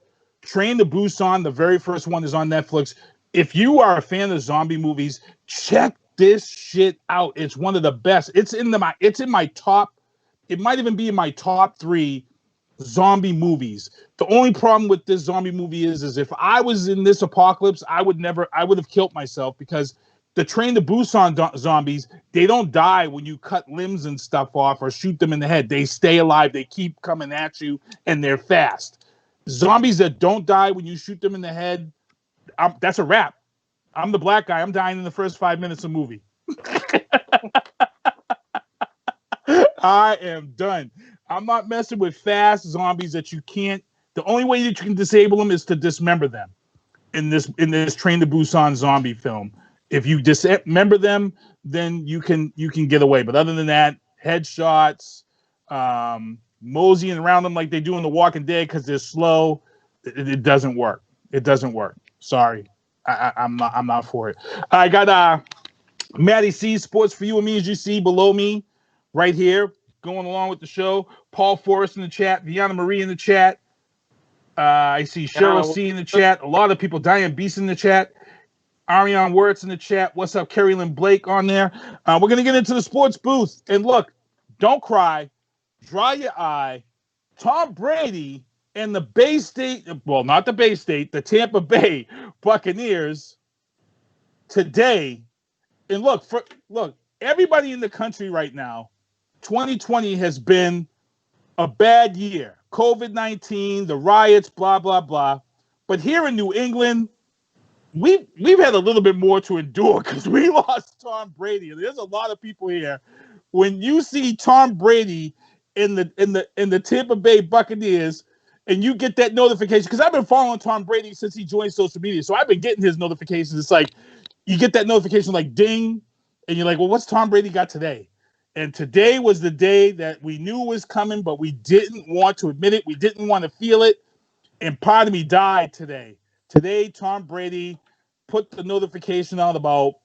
Train to Busan, the very first one, is on Netflix. If you are a fan of zombie movies, check this shit out. It's one of the best. It's in my top. It might even be in my top 3 zombie movies. The only problem with this zombie movie is if I was in this apocalypse, I would have killed myself, because the Train to Busan zombies, they don't die when you cut limbs and stuff off or shoot them in the head. They stay alive. They keep coming at you, and they're fast. Zombies that don't die when you shoot them in the head, that's a wrap. I'm the black guy. I'm dying in the first 5 minutes of the movie. I am done. I'm not messing with fast zombies that you can't. The only way that you can disable them is to dismember them in this Train to Busan zombie film. If you dismember them, then you can get away. But other than that, headshots, moseying around them like they do in The Walking Dead because they're slow, it doesn't work. It doesn't work. Sorry, I'm not for it. I got Maddie C Sports for you and me, as you see below me, right here, going along with the show. Paul Forrest in the chat, Vianna Marie in the chat. I see Cheryl C in the chat. A lot of people, Diane Beast in the chat. Ariane Wirtz in the chat. What's up, Kerry Lynn Blake on there? We're going to get into the sports booth. And look, don't cry. Dry your eye. Tom Brady and the Bay State, well, not the Bay State, the Tampa Bay Buccaneers today. And look, everybody in the country right now, 2020 has been a bad year. COVID-19, the riots, blah, blah, blah. But here in New England, we've had a little bit more to endure because we lost Tom Brady. There's a lot of people here. When you see Tom Brady in the Tampa Bay Buccaneers, and you get that notification, because I've been following Tom Brady since he joined social media, so I've been getting his notifications. It's like you get that notification like ding, and you're like, well, what's Tom Brady got today? And today was the day that we knew was coming, but we didn't want to admit it. We didn't want to feel it. And part of me died today. Today, Tom Brady put the notification out about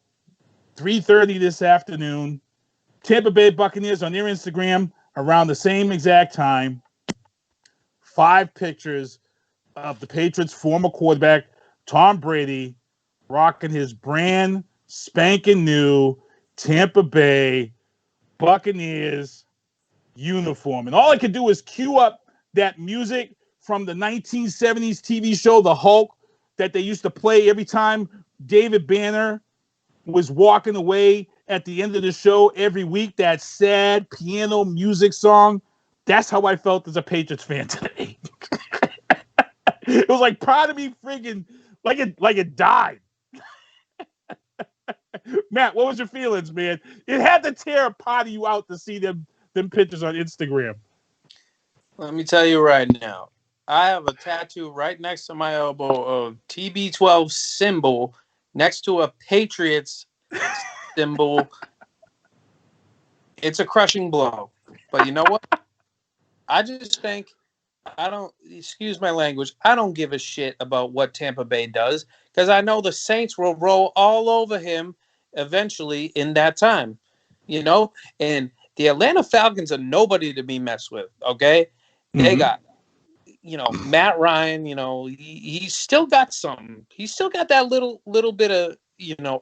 3:30 this afternoon. Tampa Bay Buccaneers on their Instagram around the same exact time. 5 pictures of the Patriots' former quarterback, Tom Brady, rocking his brand spanking new Tampa Bay Buccaneers uniform. And all I could do was cue up that music from the 1970s TV show, The Hulk, that they used to play every time David Banner was walking away at the end of the show every week, that sad piano music song. That's how I felt as a Patriots fan today. It was like part of me friggin' like it died. Matt, what was your feelings, man? It had to tear a part of you out to see them pictures on Instagram. Let me tell you right now. I have a tattoo right next to my elbow of TB12 symbol next to a Patriots symbol. It's a crushing blow. But you know what? I just think excuse my language, I don't give a shit about what Tampa Bay does because I know the Saints will roll all over him eventually in that time, you know? And the Atlanta Falcons are nobody to be messed with, okay? Mm-hmm. They got, Matt Ryan, he's still got something. He's still got that little bit of,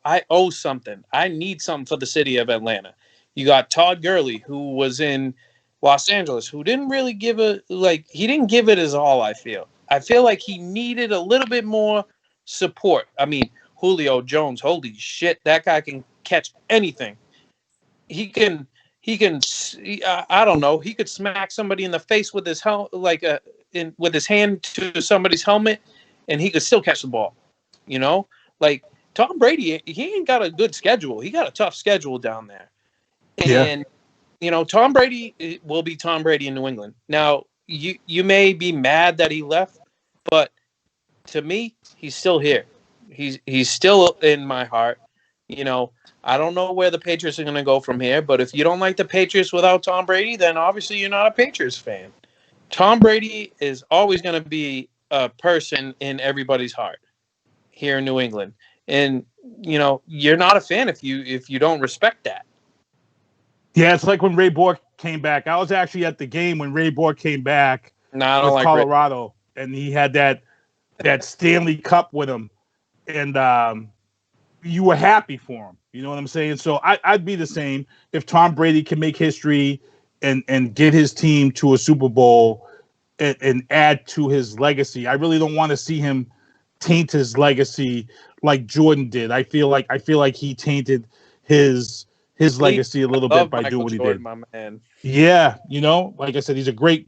I owe something. I need something for the city of Atlanta. You got Todd Gurley, who was in Los Angeles, who didn't really give he didn't give it his all, I feel. I feel like he needed a little bit more support. I mean, Julio Jones, holy shit, that guy can catch anything. He can, I don't know, he could smack somebody in the face with his with his hand to somebody's helmet, and he could still catch the ball. Like Tom Brady, he ain't got a good schedule. He got a tough schedule down there. And Tom Brady will be Tom Brady in New England. Now, you may be mad that he left, but to me, he's still here. He's still in my heart. I don't know where the Patriots are going to go from here, but if you don't like the Patriots without Tom Brady, then obviously you're not a Patriots fan. Tom Brady is always going to be a person in everybody's heart here in New England. And, you're not a fan if you don't respect that. Yeah, it's like when Ray Bork came back. I was actually at the game when Ray Bork came back with Colorado, and he had that Stanley Cup with him, and you were happy for him. You know what I'm saying? So I'd be the same if Tom Brady can make history and get his team to a Super Bowl and add to his legacy. I really don't want to see him taint his legacy like Jordan did. I feel like he tainted his legacy a little bit by doing what he did. My man. Yeah, like I said, he's a great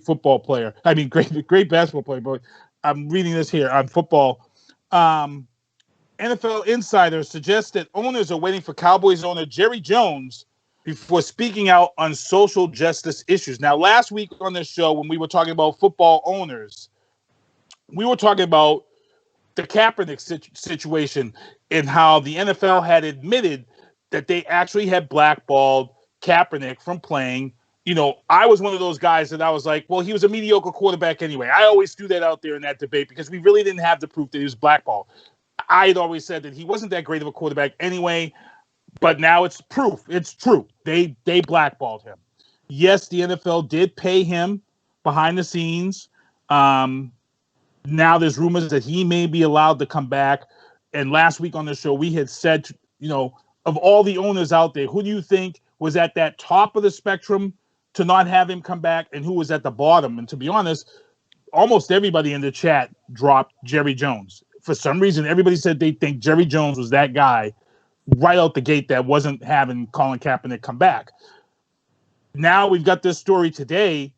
football player. I mean, great basketball player. But I'm reading this here on football. NFL insiders suggest that owners are waiting for Cowboys owner Jerry Jones before speaking out on social justice issues. Now, last week on this show, when we were talking about football owners, we were talking about the Kaepernick situation and how the NFL had admitted that they actually had blackballed Kaepernick from playing. I was one of those guys that I was like, well, he was a mediocre quarterback anyway. I always threw that out there in that debate because we really didn't have the proof that he was blackballed. I had always said that he wasn't that great of a quarterback anyway, but now it's proof. It's true. They blackballed him. Yes, the NFL did pay him behind the scenes. Now there's rumors that he may be allowed to come back. And last week on the show, we had said, of all the owners out there, who do you think was at that top of the spectrum to not have him come back, and who was at the bottom? And to be honest, almost everybody in the chat dropped Jerry Jones. For some reason, everybody said they think Jerry Jones was that guy right out the gate that wasn't having Colin Kaepernick come back. Now we've got this story today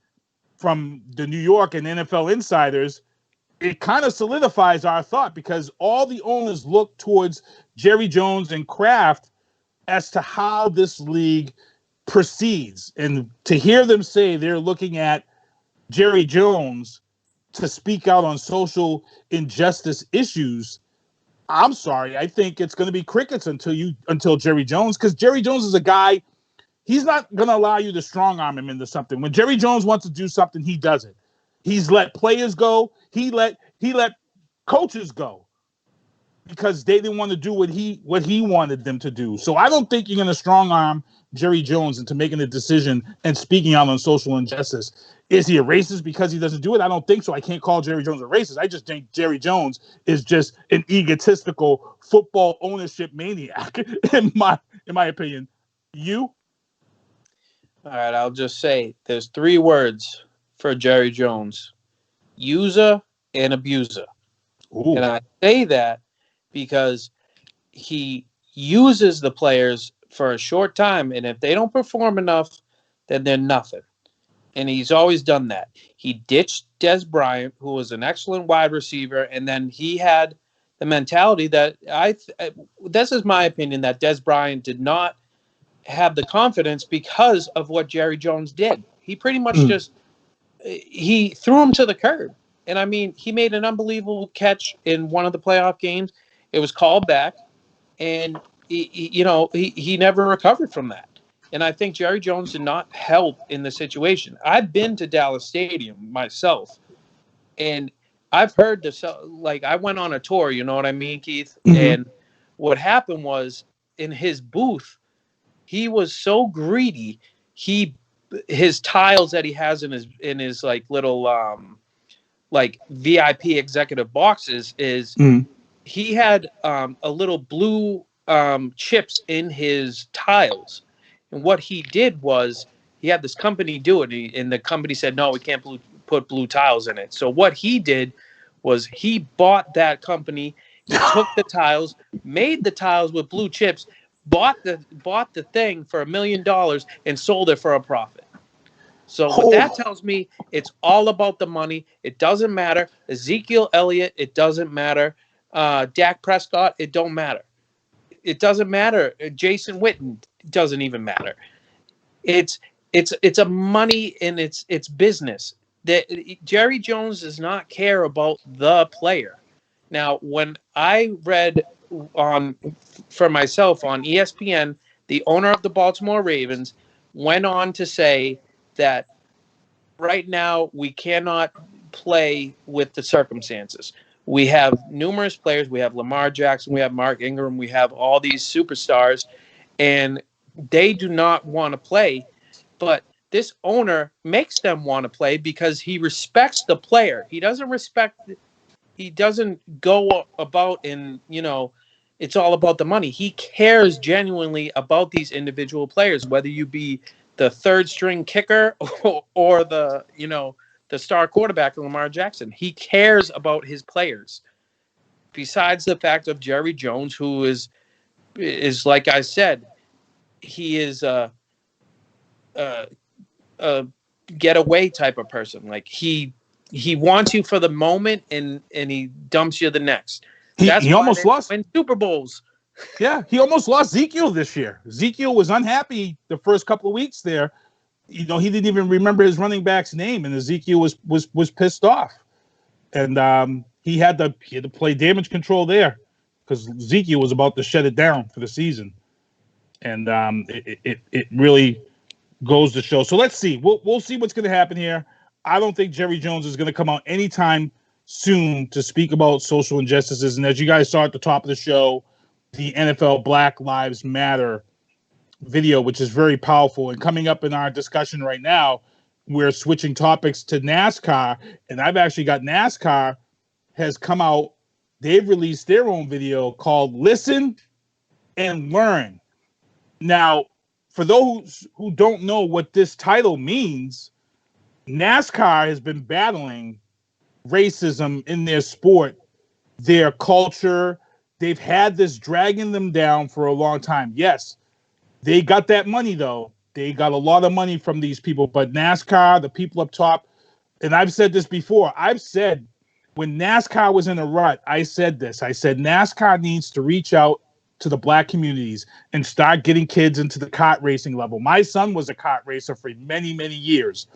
from the New York and NFL insiders. It kind of solidifies our thought because all the owners look towards Jerry Jones and Kraft as to how this league proceeds. And to hear them say they're looking at Jerry Jones to speak out on social injustice issues, I'm sorry. I think it's going to be crickets until Jerry Jones, because Jerry Jones is a guy, he's not going to allow you to strong arm him into something. When Jerry Jones wants to do something, he does it. He's let players go. He let coaches go because they didn't want to do what he wanted them to do. So I don't think you're going to strong arm Jerry Jones into making a decision and speaking out on social injustice. Is he a racist because he doesn't do it? I don't think so. I can't call Jerry Jones a racist. I just think Jerry Jones is just an egotistical football ownership maniac, in my opinion. You? All right, I'll just say there's 3 words for Jerry Jones: user and abuser. Ooh. And I say that because he uses the players for a short time, and if they don't perform enough, then they're nothing. And he's always done that. He ditched Des Bryant, who was an excellent wide receiver, and then he had the mentality that this is my opinion, that Des Bryant did not have the confidence because of what Jerry Jones did. He pretty much he threw him to the curb. And I mean, he made an unbelievable catch in one of the playoff games. It was called back, and he never recovered from that. And I think Jerry Jones did not help in the situation. I've been to Dallas Stadium myself, and I've heard this. Like, I went on a tour, you know what I mean, Keith? Mm-hmm. And what happened was, in his booth, he was so greedy. His tiles that he has in his like little like VIP executive boxes is he had a little blue chips in his tiles. And what he did was he had this company do it, and the company said, no, we can't put blue tiles in it. So what he did was he bought that company, he took the tiles, made the tiles with blue chips, bought the thing for $1 million and sold it for a profit. So what that tells me, it's all about the money. It doesn't matter. Ezekiel Elliott, it doesn't matter. Dak Prescott, it don't matter. It doesn't matter. Jason Witten, doesn't even matter. It's a money, and it's business. That Jerry Jones does not care about the player. Now, when I read for myself on ESPN, the owner of the Baltimore Ravens went on to say that right now we cannot play with the circumstances. We have numerous players. We have Lamar Jackson. We have Mark Ingram. We have all these superstars, and they do not want to play. But this owner makes them want to play because he respects the player. He doesn't go about and, it's all about the money. He cares genuinely about these individual players, whether you be the third string kicker or the star quarterback, Lamar Jackson. He cares about his players. Besides the fact of Jerry Jones, who is like I said, he is a getaway type of person. Like he wants you for the moment and he dumps you the next. He almost lost in Super Bowls. Yeah, he almost lost Ezekiel this year. Ezekiel was unhappy the first couple of weeks there. He didn't even remember his running back's name, and Ezekiel was pissed off. And he had to play damage control there because Ezekiel was about to shut it down for the season. And it really goes to show. So let's see. We'll see what's going to happen here. I don't think Jerry Jones is going to come out anytime soon to speak about social injustices. And as you guys saw at the top of the show, the NFL Black Lives Matter video, which is very powerful. And coming up in our discussion right now, we're switching topics to NASCAR. And I've actually got NASCAR has come out they've released their own video called Listen and Learn. Now, for those who don't know what this title means, NASCAR has been battling racism in their sport, their culture. They've had this dragging them down for a long time. Yes, they got that money, though. They got a lot of money from these people. But NASCAR, the people up top, and I've said this before. I've said when NASCAR was in a rut, I said this. I said NASCAR needs to reach out to the black communities and start getting kids into the kart racing level. My son was a kart racer for many, many years.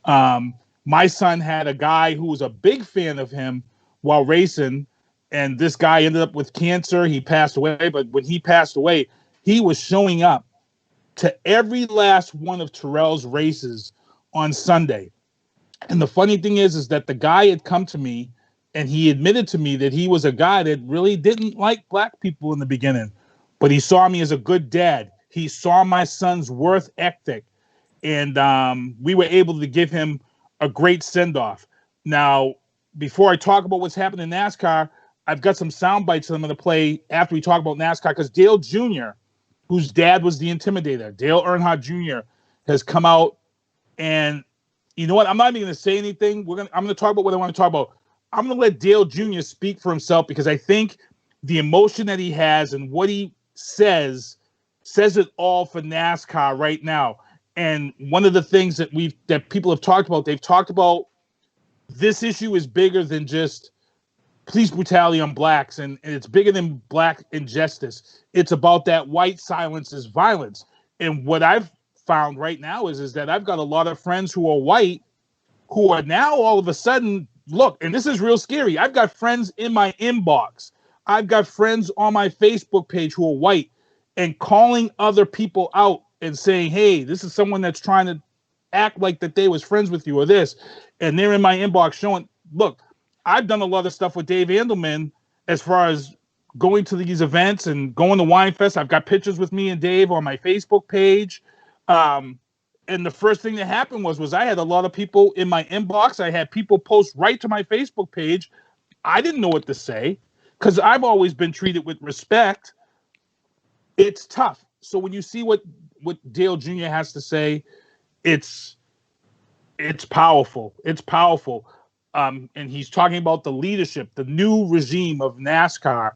My son had a guy who was a big fan of him while racing, and this guy ended up with cancer. He passed away, but when he passed away, he was showing up to every last one of Terrell's races on Sunday. And the funny thing is that the guy had come to me and he admitted to me that he was a guy that really didn't like black people in the beginning, but he saw me as a good dad. He saw my son's worth ethic, and we were able to give him a great send-off. Now, before I talk about what's happening in NASCAR, I've got some sound bites that I'm going to play after we talk about NASCAR, because Dale Jr., whose dad was the Intimidator, Dale Earnhardt Jr., has come out, and you know what? I'm not even going to say anything. I'm going to talk about what I want to talk about. I'm going to let Dale Jr. speak for himself, because I think the emotion that he has and what he says it all for NASCAR right now. And one of the things that people have talked about, they've talked about this issue is bigger than just police brutality on blacks, and it's bigger than black injustice. It's about that white silence is violence. And what I've found right now is that I've got a lot of friends who are white who are now all of a sudden, look, and this is real scary. I've got friends in my inbox. I've got friends on my Facebook page who are white and calling other people out and saying, hey, this is someone that's trying to act like that they was friends with you or this. And they're in my inbox showing, look, I've done a lot of stuff with Dave Andelman as far as going to these events and going to Wine Fest. I've got pictures with me and Dave on my Facebook page. And the first thing that happened was I had a lot of people in my inbox. I had people post right to my Facebook page. I didn't know what to say because I've always been treated with respect. It's tough. So when you see what Dale Jr. has to say, it's powerful. It's powerful. And he's talking about the leadership, the new regime of NASCAR.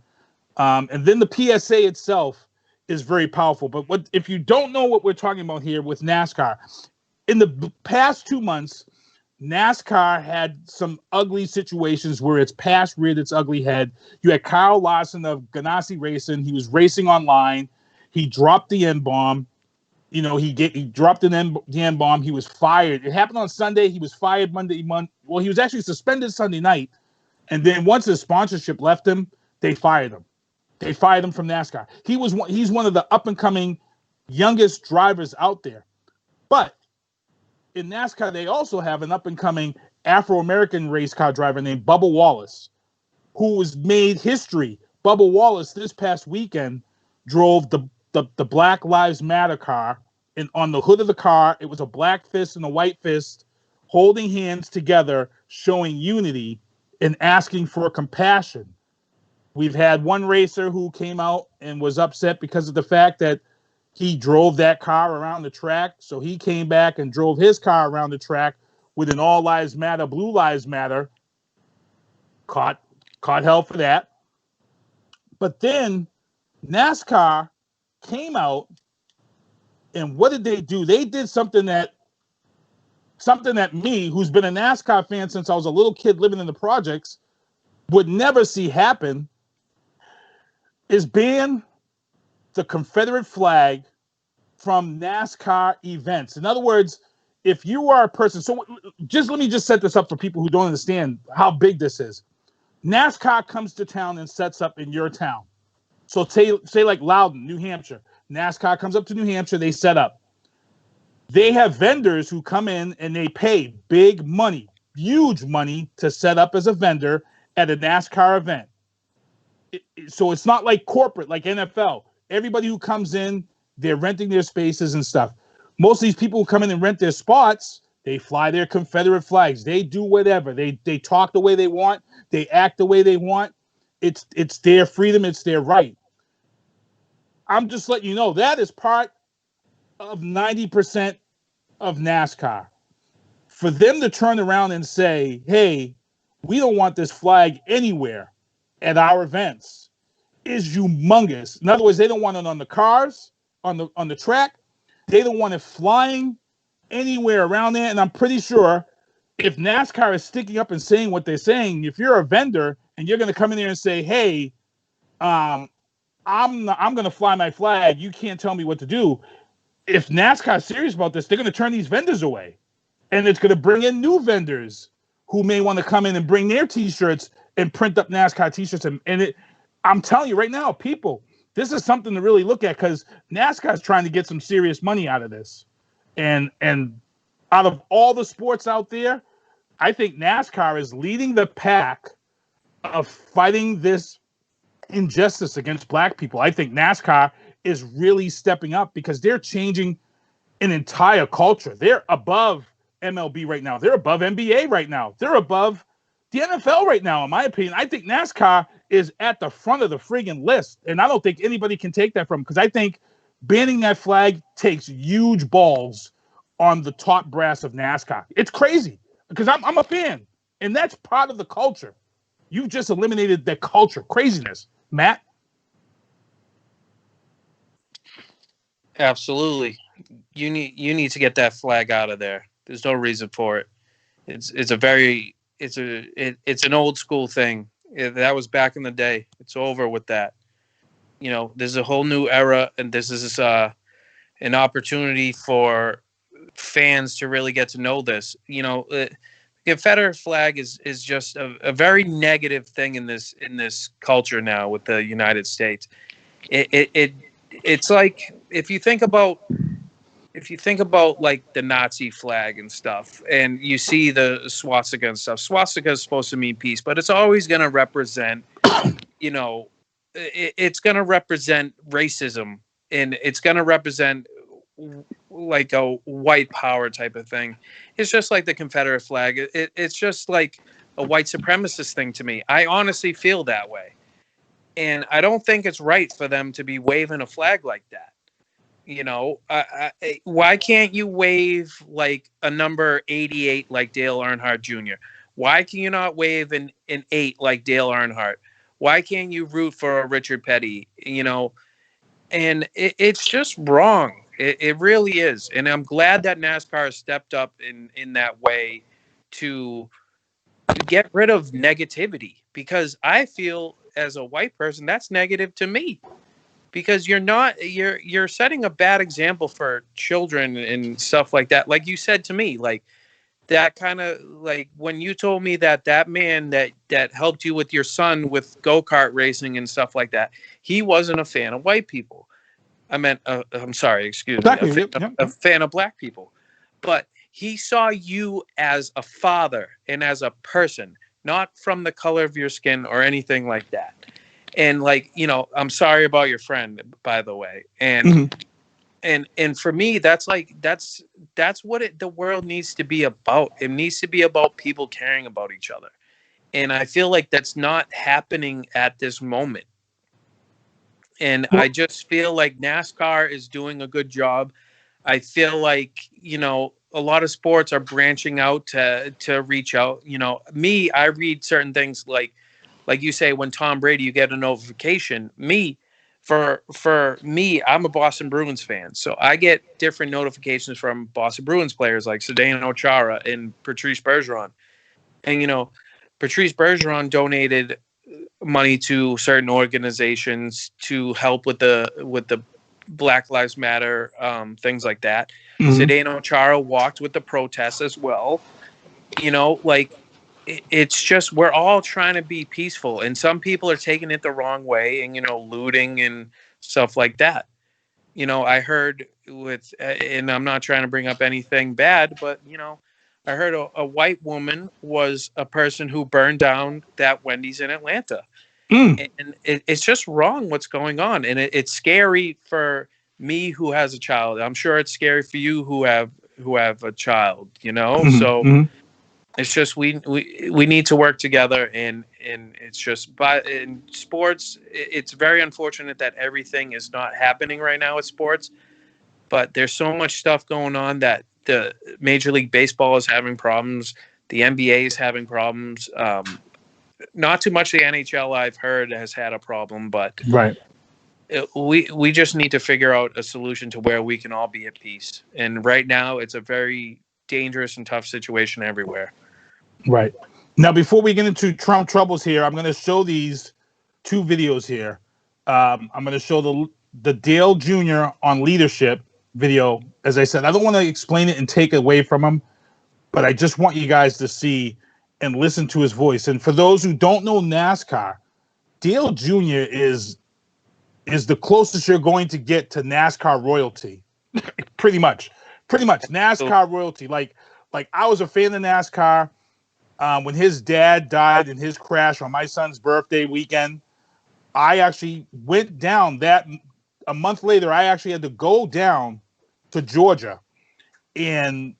And then the PSA itself is very powerful. But if you don't know what we're talking about here with NASCAR, in the past 2 months, NASCAR had some ugly situations where its past reared its ugly head. You had Kyle Larson of Ganassi Racing. He was racing online. He dropped the N-bomb. You know, he dropped the N-bomb. He was fired. It happened on Sunday. He was fired Monday. Well, he was actually suspended Sunday night. And then once his sponsorship left him, they fired him. They fired him from NASCAR. He's one of the up-and-coming youngest drivers out there. But in NASCAR, they also have an up-and-coming Afro-American race car driver named Bubba Wallace, who has made history. Bubba Wallace, this past weekend, drove the Black Lives Matter car, and on the hood of the car, it was a black fist and a white fist holding hands together, showing unity and asking for compassion. We've had one racer who came out and was upset because of the fact that he drove that car around the track. So he came back and drove his car around the track with an All Lives Matter, Blue Lives Matter. Caught hell for that. But then NASCAR came out, and what did they do? They did something that me, who's been a NASCAR fan since I was a little kid living in the projects, would never see happen, is ban the Confederate flag from NASCAR events. In other words, if you are a person, so let me set this up for people who don't understand how big this is. NASCAR comes to town and sets up in your town. So say like Loudon, New Hampshire. NASCAR comes up to New Hampshire, they set up. They have vendors who come in and they pay big money, huge money to set up as a vendor at a NASCAR event. So it's not like corporate, like NFL. Everybody who comes in, they're renting their spaces and stuff. Most of these people who come in and rent their spots, they fly their Confederate flags. They do whatever. They talk the way they want. They act the way they want. It's their freedom. It's their right. I'm just letting you know that is part of 90% of NASCAR. For them to turn around and say, hey, we don't want this flag anywhere at our events is humongous. In other words, they don't want it on the cars, on the track. They don't want it flying anywhere around there. And I'm pretty sure if NASCAR is sticking up and saying what they're saying, if you're a vendor and you're going to come in there and say, hey, I'm going to fly my flag, you can't tell me what to do. If NASCAR is serious about this, they're going to turn these vendors away. And it's going to bring in new vendors who may want to come in and bring their T-shirts and print up NASCAR T-shirts. I'm telling you right now, people, this is something to really look at because NASCAR is trying to get some serious money out of this. And out of all the sports out there, I think NASCAR is leading the pack of fighting this injustice against black people. I think NASCAR is really stepping up because they're changing an entire culture. They're above MLB right now. They're above NBA right now. They're above the NFL right now, in my opinion. I think NASCAR is at the front of the friggin' list, and I don't think anybody can take that from them because I think banning that flag takes huge balls on the top brass of NASCAR. It's crazy because I'm a fan, and that's part of the culture. You've just eliminated the culture. Craziness. Matt? Absolutely. You need to get that flag out of there. There's no reason for it. It's an old school thing. That was back in the day. It's over with that. You know, there's a whole new era, and this is an opportunity for fans to really get to know this. You know, the Confederate flag is just a very negative thing in this culture now with the United States. It's like if you think about like the Nazi flag and stuff, and you see the swastika and stuff. Swastika is supposed to mean peace, but it's always going to represent, you know, it's going to represent racism, and it's going to represent like a white power type of thing. It's just like the Confederate flag. It's just like a white supremacist thing to me. I honestly feel that way. And I don't think it's right for them to be waving a flag like that. You know, why can't you wave like a number 88 like Dale Earnhardt Jr.? Why can you not wave an 8 like Dale Earnhardt? Why can't you root for a Richard Petty? You know, and it's just wrong. It really is. And I'm glad that NASCAR has stepped up in that way to get rid of negativity, because I feel as a white person that's negative to me, because you're setting a bad example for children and stuff like that. Like you said to me, like that kind of like when you told me that man that helped you with your son with go-kart racing and stuff like that, he wasn't a fan of white people. I meant, I'm sorry, excuse me, a fan of black people. But he saw you as a father and as a person, not from the color of your skin or anything like that. And like, you know, I'm sorry about your friend, by the way. And and for me, that's what the world needs to be about. It needs to be about people caring about each other. And I feel like that's not happening at this moment. And I just feel like NASCAR is doing a good job. I feel like, you know, a lot of sports are branching out to reach out. You know, me, I read certain things like you say, when Tom Brady, you get a notification. For me, I'm a Boston Bruins fan. So I get different notifications from Boston Bruins players like Zdeno Chara and Patrice Bergeron. And, you know, Patrice Bergeron donated money to certain organizations to help with the Black Lives Matter, things like that. Zdeno Chara walked with the protests as well. You know, like it's just, we're all trying to be peaceful, and some people are taking it the wrong way and, you know, looting and stuff like that. You know, I heard and I'm not trying to bring up anything bad, but, you know, I heard a white woman was a person who burned down that Wendy's in Atlanta. And it's just wrong what's going on. And it's scary for me who has a child. I'm sure it's scary for you who have a child, you know? It's just we need to work together, and it's just, but in sports, it's very unfortunate that everything is not happening right now with sports. But there's so much stuff going on that the Major League Baseball is having problems, the NBA is having problems. Not too much the NHL I've heard has had a problem, but right. We just need to figure out a solution to where we can all be at peace. And right now, it's a very dangerous and tough situation everywhere. Right. Now, before we get into Trump troubles here, I'm going to show these two videos here. I'm going to show the Dale Jr. on leadership video. As I said, I don't want to explain it and take away from him, but I just want you guys to see and listen to his voice. And for those who don't know NASCAR, Dale Jr. is the closest you're going to get to NASCAR royalty. pretty much NASCAR royalty. Like I was a fan of NASCAR when his dad died in his crash on my son's birthday weekend. I actually went down a month later. I actually had to go down to Georgia, and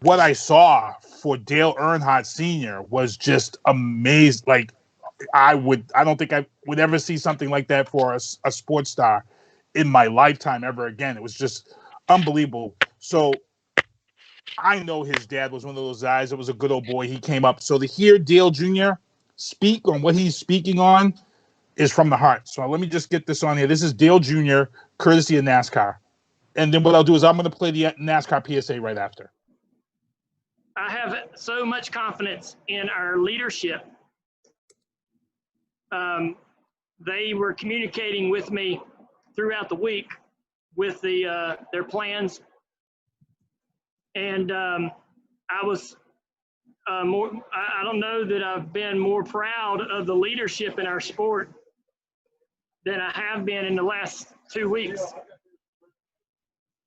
what I saw for Dale Earnhardt Sr. was just amazing. Like, I don't think I would ever see something like that for a sports star in my lifetime ever again. It was just unbelievable. So I know his dad was one of those guys. It was a good old boy. He came up. So to hear Dale Jr. speak on what he's speaking on is from the heart. So let me just get this on here. This is Dale Jr., courtesy of NASCAR. And then what I'll do is I'm going to play the NASCAR PSA right after. I have so much confidence in our leadership. They were communicating with me throughout the week with their plans, and I was more. I don't know that I've been more proud of the leadership in our sport than I have been in the last 2 weeks.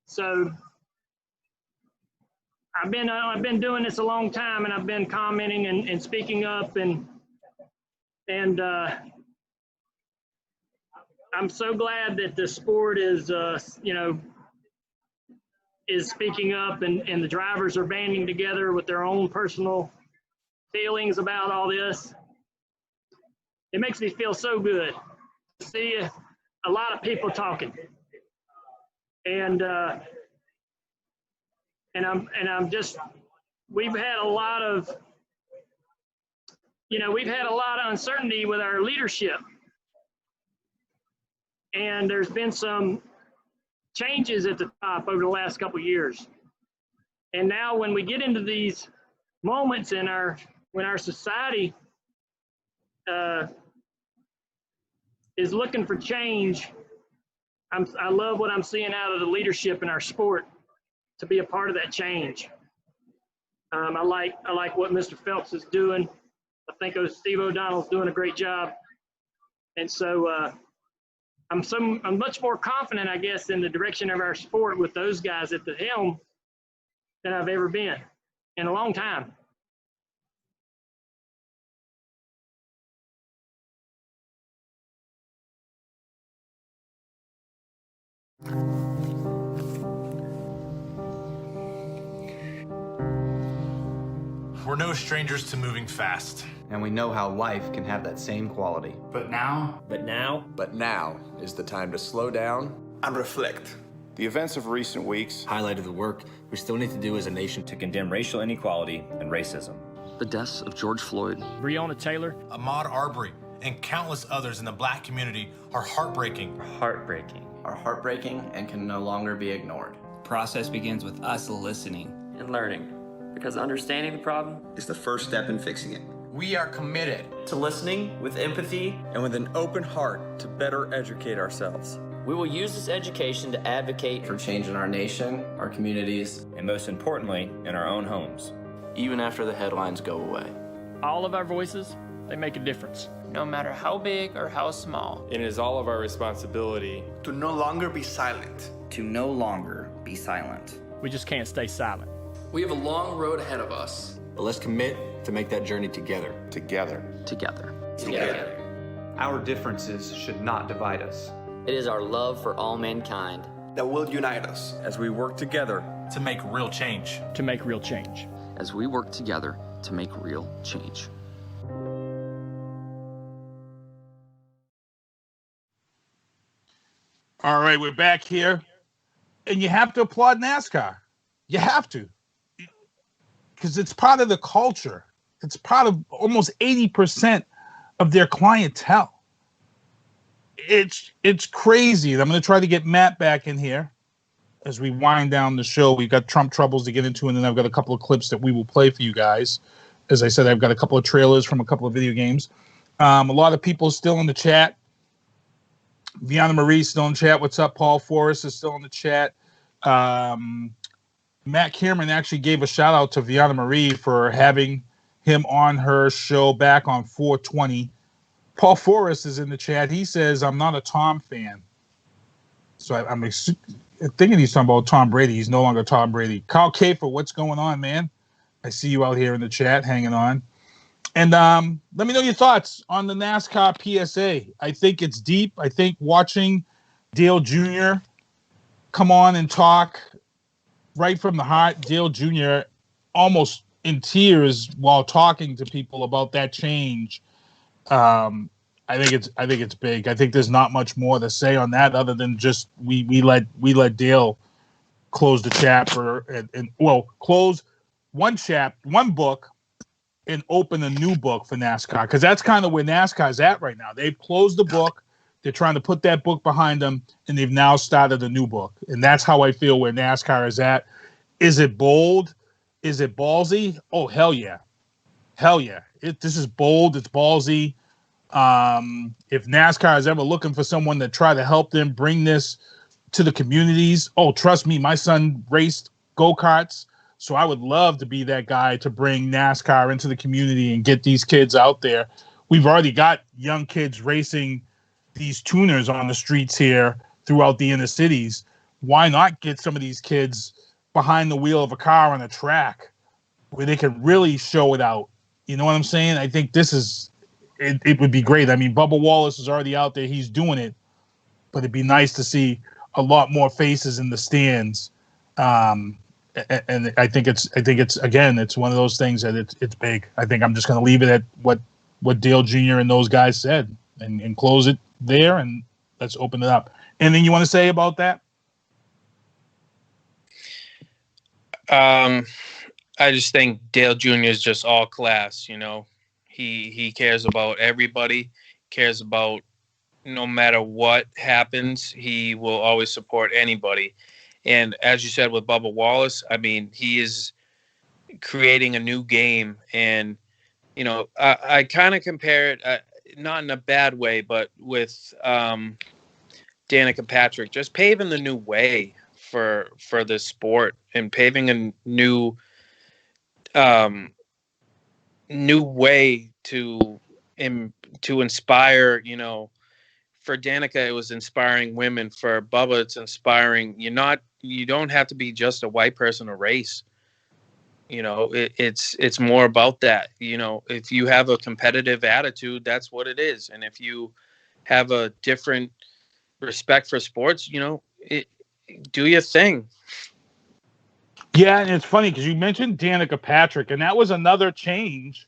So I've been doing this a long time, and I've been commenting and speaking up, and I'm so glad that the sport is speaking up, and the drivers are banding together with their own personal feelings about all this. It makes me feel so good to see a lot of people talking, and I'm just, we've had a lot of uncertainty with our leadership. And there's been some changes at the top over the last couple of years. And now when we get into these moments when our society is looking for change, I love what I'm seeing out of the leadership in our sport to be a part of that change. I like what Mr. Phelps is doing. I think Steve O'Donnell's doing a great job. And so I'm much more confident, I guess, in the direction of our sport with those guys at the helm than I've ever been in a long time. We're no strangers to moving fast. And we know how life can have that same quality. But now is the time to slow down and reflect. The events of recent weeks highlighted the work we still need to do as a nation to condemn racial inequality and racism. The deaths of George Floyd, Breonna Taylor, Ahmaud Arbery, and countless others in the Black community are heartbreaking. Are heartbreaking and can no longer be ignored. The process begins with us listening and learning, because understanding the problem is the first step in fixing it. We are committed to listening with empathy and with an open heart to better educate ourselves. We will use this education to advocate for change in our nation, our communities, and most importantly, in our own homes. Even after the headlines go away. All of our voices, they make a difference. No matter how big or how small. It is all of our responsibility to no longer be silent. We just can't stay silent. We have a long road ahead of us. But let's commit to make that journey together. Together. Our differences should not divide us. It is our love for all mankind that will unite us as we work together to make real change. as we work together to make real change. All right, we're back here. And you have to applaud NASCAR. You have to. Because it's part of the culture. It's part of almost 80% of their clientele. It's crazy. And I'm going to try to get Matt back in here as we wind down the show. We've got Trump troubles to get into, and then I've got a couple of clips that we will play for you guys. As I said, I've got a couple of trailers from a couple of video games. A lot of people still in the chat. Viana Marie still in the chat. What's up? Paul Forrest is still in the chat. Matt Cameron actually gave a shout out to Viana Marie for having him on her show back on 420. Paul Forrest is in the chat. He says, I'm not a Tom fan. So I'm thinking he's talking about Tom Brady. He's no longer Tom Brady. Kyle Kafer, what's going on, man? I see you out here in the chat hanging on. And let me know your thoughts on the NASCAR PSA. I think it's deep. I think watching Dale Jr. come on and talk right from the heart, Dale Jr. almost in tears while talking to people about that change. I think it's big. I think there's not much more to say on that other than just we let Dale close the chapter and close one book and open a new book for NASCAR, because that's kind of where NASCAR is at right now. They've closed the book. They're trying to put that book behind them, and they've now started a new book. And that's how I feel where NASCAR is at. Is it bold? Is it ballsy? Oh, hell yeah. Hell yeah. This is bold. It's ballsy. If NASCAR is ever looking for someone to try to help them bring this to the communities, oh, trust me, my son raced go-karts. So I would love to be that guy to bring NASCAR into the community and get these kids out there. We've already got young kids racing these tuners on the streets here throughout the inner cities. Why not get some of these kids behind the wheel of a car on a track where they could really show it out? You know what I'm saying? I think it would be great. I mean, Bubba Wallace is already out there. He's doing it. But it'd be nice to see a lot more faces in the stands. And I think it's again, it's one of those things that it's big. I think I'm just going to leave it at what Dale Jr. and those guys said and close it there, and let's open it up. Anything you want to say about that? I just think Dale Jr. is just all class. You know, he cares about everybody, cares about no matter what happens, he will always support anybody. And as you said with Bubba Wallace, I mean, he is creating a new game. And, you know, I kind of compare it, not in a bad way, but with Danica Patrick, just paving the new way for the sport and paving a new way to inspire, you know. For Danica, it was inspiring women. For Bubba, it's inspiring. You don't have to be just a white person to race. You know, it's more about that. You know, if you have a competitive attitude, that's what it is. And if you have a different respect for sports, you know, do your thing. Yeah, and it's funny because you mentioned Danica Patrick, and that was another change,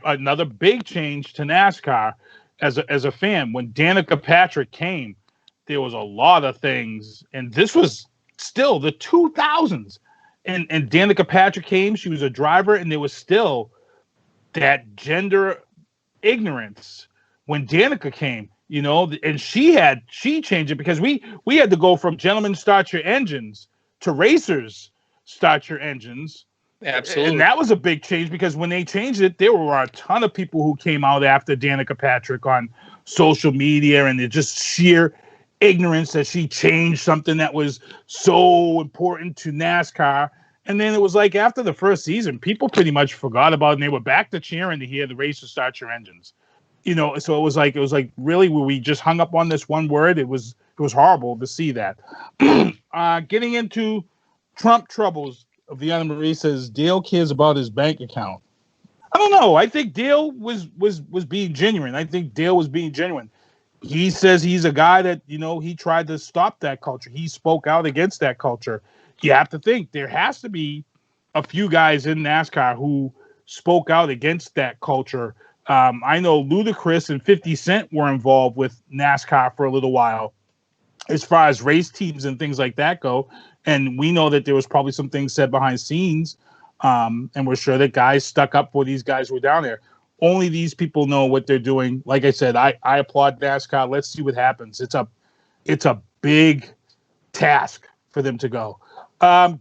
another big change to NASCAR. As a fan, when Danica Patrick came, there was a lot of things, and this was still the 2000s. And Danica Patrick came, she was a driver, and there was still that gender ignorance when Danica came, you know, and she changed it because we had to go from gentlemen start your engines to racers start your engines. Absolutely. And that was a big change because when they changed it, there were a ton of people who came out after Danica Patrick on social media, and it's just sheer ignorance that she changed something that was so important to NASCAR. And then it was like after the first season, people pretty much forgot about it, and they were back to cheering to hear the racers start your engines. You know, so it was like really where we just hung up on this one word. It was horrible to see that. Getting into Trump troubles. Viana Marie says Dale cares about his bank account. I don't know. I think Dale was being genuine. I think Dale was being genuine. He says he's a guy that, you know, he tried to stop that culture. He spoke out against that culture. You have to think there has to be a few guys in NASCAR who spoke out against that culture. I know Ludacris and 50 Cent were involved with NASCAR for a little while as far as race teams and things like that go. And we know that there was probably some things said behind scenes. And we're sure that guys stuck up for these guys who were down there. Only these people know what they're doing. Like I said, I applaud NASCAR. Let's see what happens. It's a big task for them to go.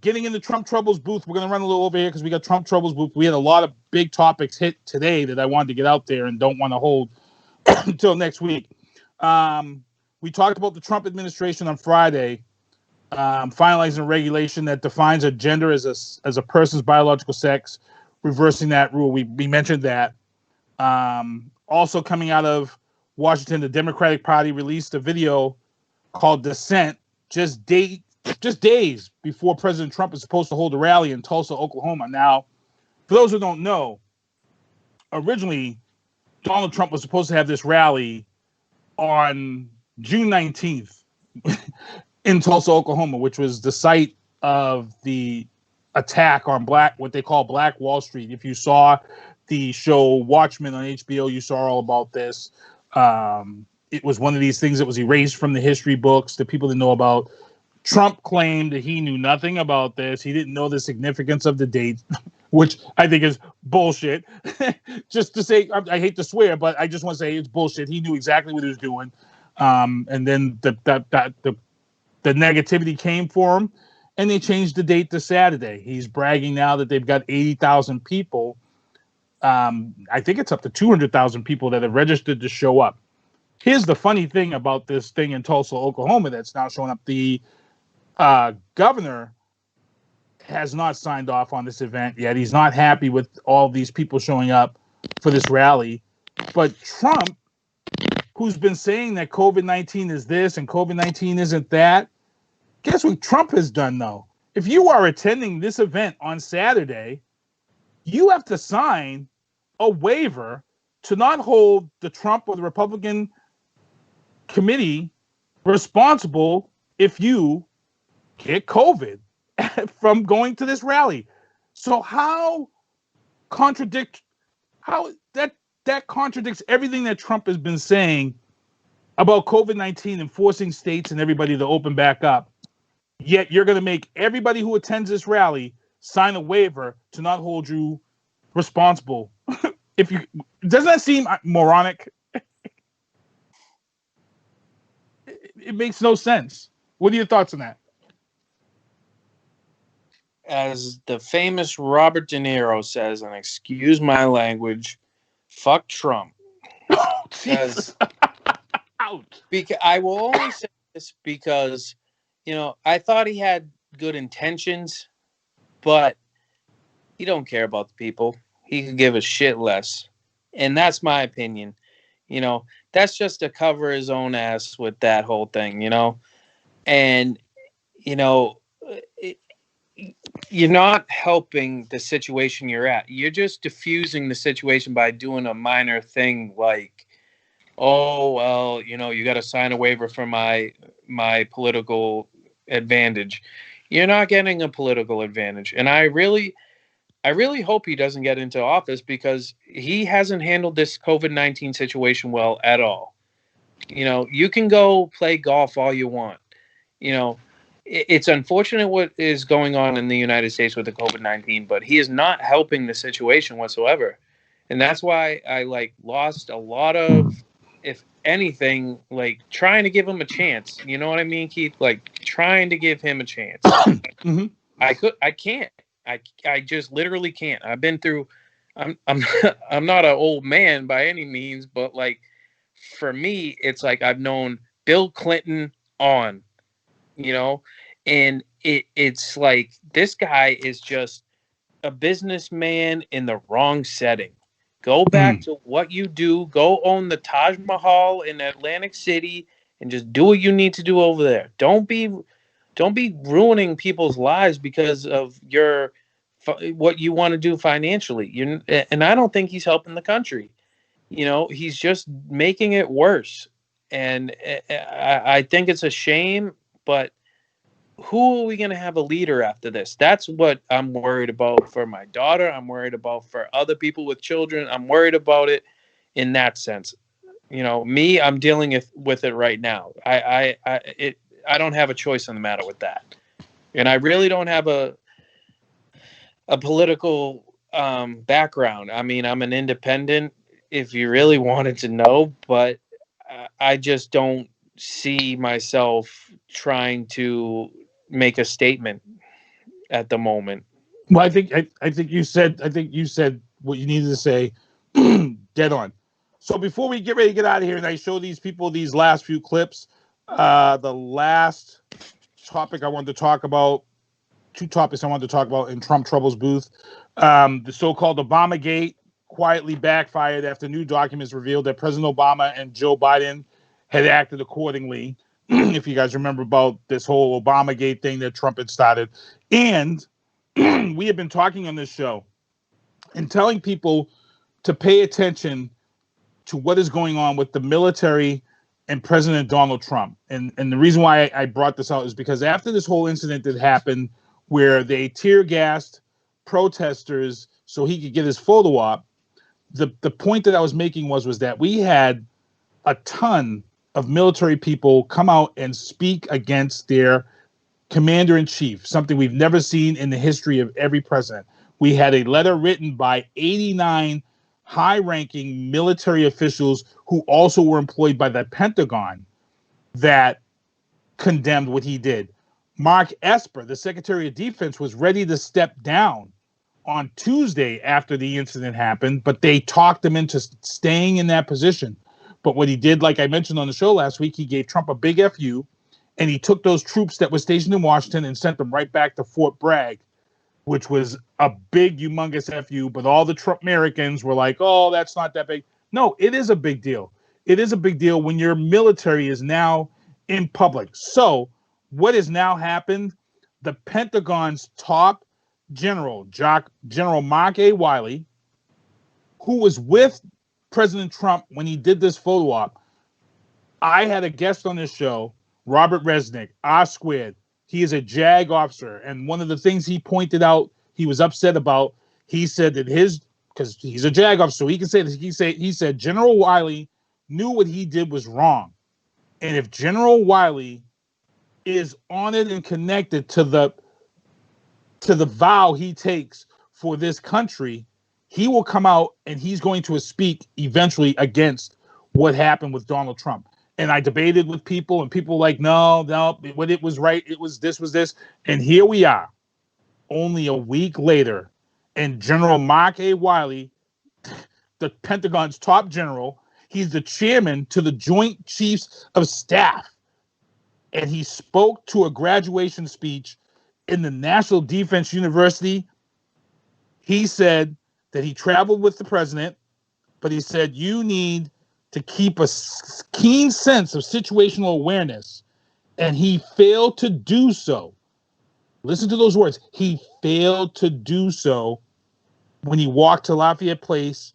Getting into Trump Troubles booth, we're going to run a little over here because we got Trump Troubles booth. We had a lot of big topics hit today that I wanted to get out there and don't want to hold until next week. We talked about the Trump administration on Friday, finalizing a regulation that defines a gender as a person's biological sex, reversing that rule. We mentioned that. Also coming out of Washington, the Democratic Party released a video called Dissent just days before President Trump is supposed to hold a rally in Tulsa, Oklahoma. Now, for those who don't know, originally Donald Trump was supposed to have this rally on June 19th in Tulsa, Oklahoma, which was the site of the attack on what they call Black Wall Street. If you saw the show Watchmen on HBO, you saw all about this. It was one of these things that was erased from the history books that people didn't know about. Trump claimed that he knew nothing about this. He didn't know the significance of the date, which I think is bullshit. Just to say, I hate to swear, but I just want to say it's bullshit. He knew exactly what he was doing. And then the negativity came for him, and they changed the date to Saturday. He's bragging now that they've got 80,000 people. I think it's up to 200,000 people that have registered to show up. Here's the funny thing about this thing in Tulsa, Oklahoma that's now showing up. The governor has not signed off on this event yet. He's not happy with all these people showing up for this rally. But Trump, who's been saying that COVID-19 is this and COVID-19 isn't that, guess what Trump has done, though? If you are attending this event on Saturday, you have to sign a waiver to not hold the Trump or the Republican committee responsible if you get COVID from going to this rally. So that contradicts everything that Trump has been saying about COVID-19 and forcing states and everybody to open back up. Yet you're going to make everybody who attends this rally sign a waiver to not hold you responsible. Doesn't that seem moronic? It makes no sense. What are your thoughts on that? As the famous Robert De Niro says, and excuse my language, fuck Trump. Because I will only say this because, I thought he had good intentions, but he don't care about the people. He could give a shit less. And that's my opinion. That's just to cover his own ass with that whole thing, And, you're not helping the situation you're at. You're just diffusing the situation by doing a minor thing like, oh, well, you got to sign a waiver for my political advantage. You're not getting a political advantage. And I really hope he doesn't get into office because he hasn't handled this COVID-19 situation well at all. You can go play golf all you want. It's unfortunate what is going on in the United States with the COVID-19, but he is not helping the situation whatsoever. And that's why I lost a lot of, if anything, trying to give him a chance. You know what I mean, Keith? Trying to give him a chance. Mm-hmm. I can't. I just literally can't. I've been through. I'm not an old man by any means, but for me, it's I've known Bill Clinton on, and it's this guy is just a businessman in the wrong setting. Go back to what you do. Go own the Taj Mahal in Atlantic City and just do what you need to do over there. Don't be ruining people's lives because of what you want to do financially. And I don't think he's helping the country. He's just making it worse. And I think it's a shame, but who are we going to have a leader after this? That's what I'm worried about for my daughter. I'm worried about for other people with children. I'm worried about it in that sense. You know, me, I'm dealing with it right now. I don't have a choice in the matter with that. And I really don't have a political background. I mean, I'm an independent, if you really wanted to know, but I just don't see myself trying to make a statement at the moment. Well, I think you said what you needed to say. Dead on. So before we get ready to get out of here, and I show these people these last few clips, the last topic I wanted to talk about, two topics I wanted to talk about in Trump Trouble's booth. The so-called Obamagate quietly backfired after new documents revealed that President Obama and Joe Biden had acted accordingly. If you guys remember about this whole Obamagate thing that Trump had started. And we have been talking on this show and telling people to pay attention to what is going on with the military and President Donald Trump. And the reason why I brought this out is because after this whole incident that happened where they tear gassed protesters so he could get his photo op, the point that I was making was that we had a ton of military people come out and speak against their commander-in-chief, something we've never seen in the history of every president. We had a letter written by 89 high-ranking military officials who also were employed by the Pentagon that condemned what he did. Mark Esper, the Secretary of Defense, was ready to step down on Tuesday after the incident happened, but they talked him into staying in that position. But what he did, like I mentioned on the show last week, he gave Trump a big FU, and he took those troops that were stationed in Washington and sent them right back to Fort Bragg, which was a big, humongous FU. But all the Trump Americans were like, oh, that's not that big. No, it is a big deal. It is a big deal when your military is now in public. So what has now happened? The Pentagon's top general, General Mark A. Wiley, who was with President Trump when he did this photo op. I had a guest on this show, Robert Resnick, R-squared. He is a JAG officer, and one of the things he pointed out he was upset about, he said that because he's a JAG officer, so he can say this. He said General Wiley knew what he did was wrong, and if General Wiley is on it and connected to the vow he takes for this country, he will come out and he's going to speak eventually against what happened with Donald Trump. And I debated with people, and people were like, no, what it was right, it was this. And here we are, only a week later, and General Mark A. Wiley, the Pentagon's top general, he's the chairman to the Joint Chiefs of Staff, and he spoke to a graduation speech in the National Defense University. He said that he traveled with the president, but he said you need to keep a keen sense of situational awareness, and he failed to do so. Listen to those words. He failed to do so when he walked to Lafayette Place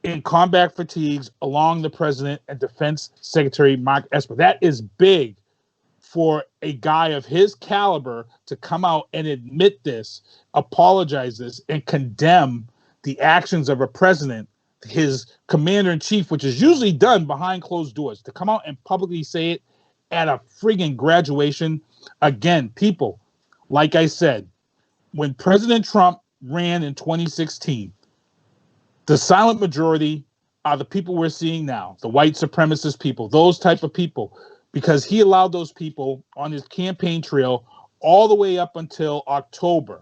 in combat fatigues along the president and Defense Secretary Mark Esper. That is big for a guy of his caliber to come out and admit this, apologize this, and condemn the actions of a president, his commander-in-chief, which is usually done behind closed doors. To come out and publicly say it at a friggin' graduation. Again, people, like I said, when President Trump ran in 2016, the silent majority are the people we're seeing now, the white supremacist people, those type of people, because he allowed those people on his campaign trail all the way up until October.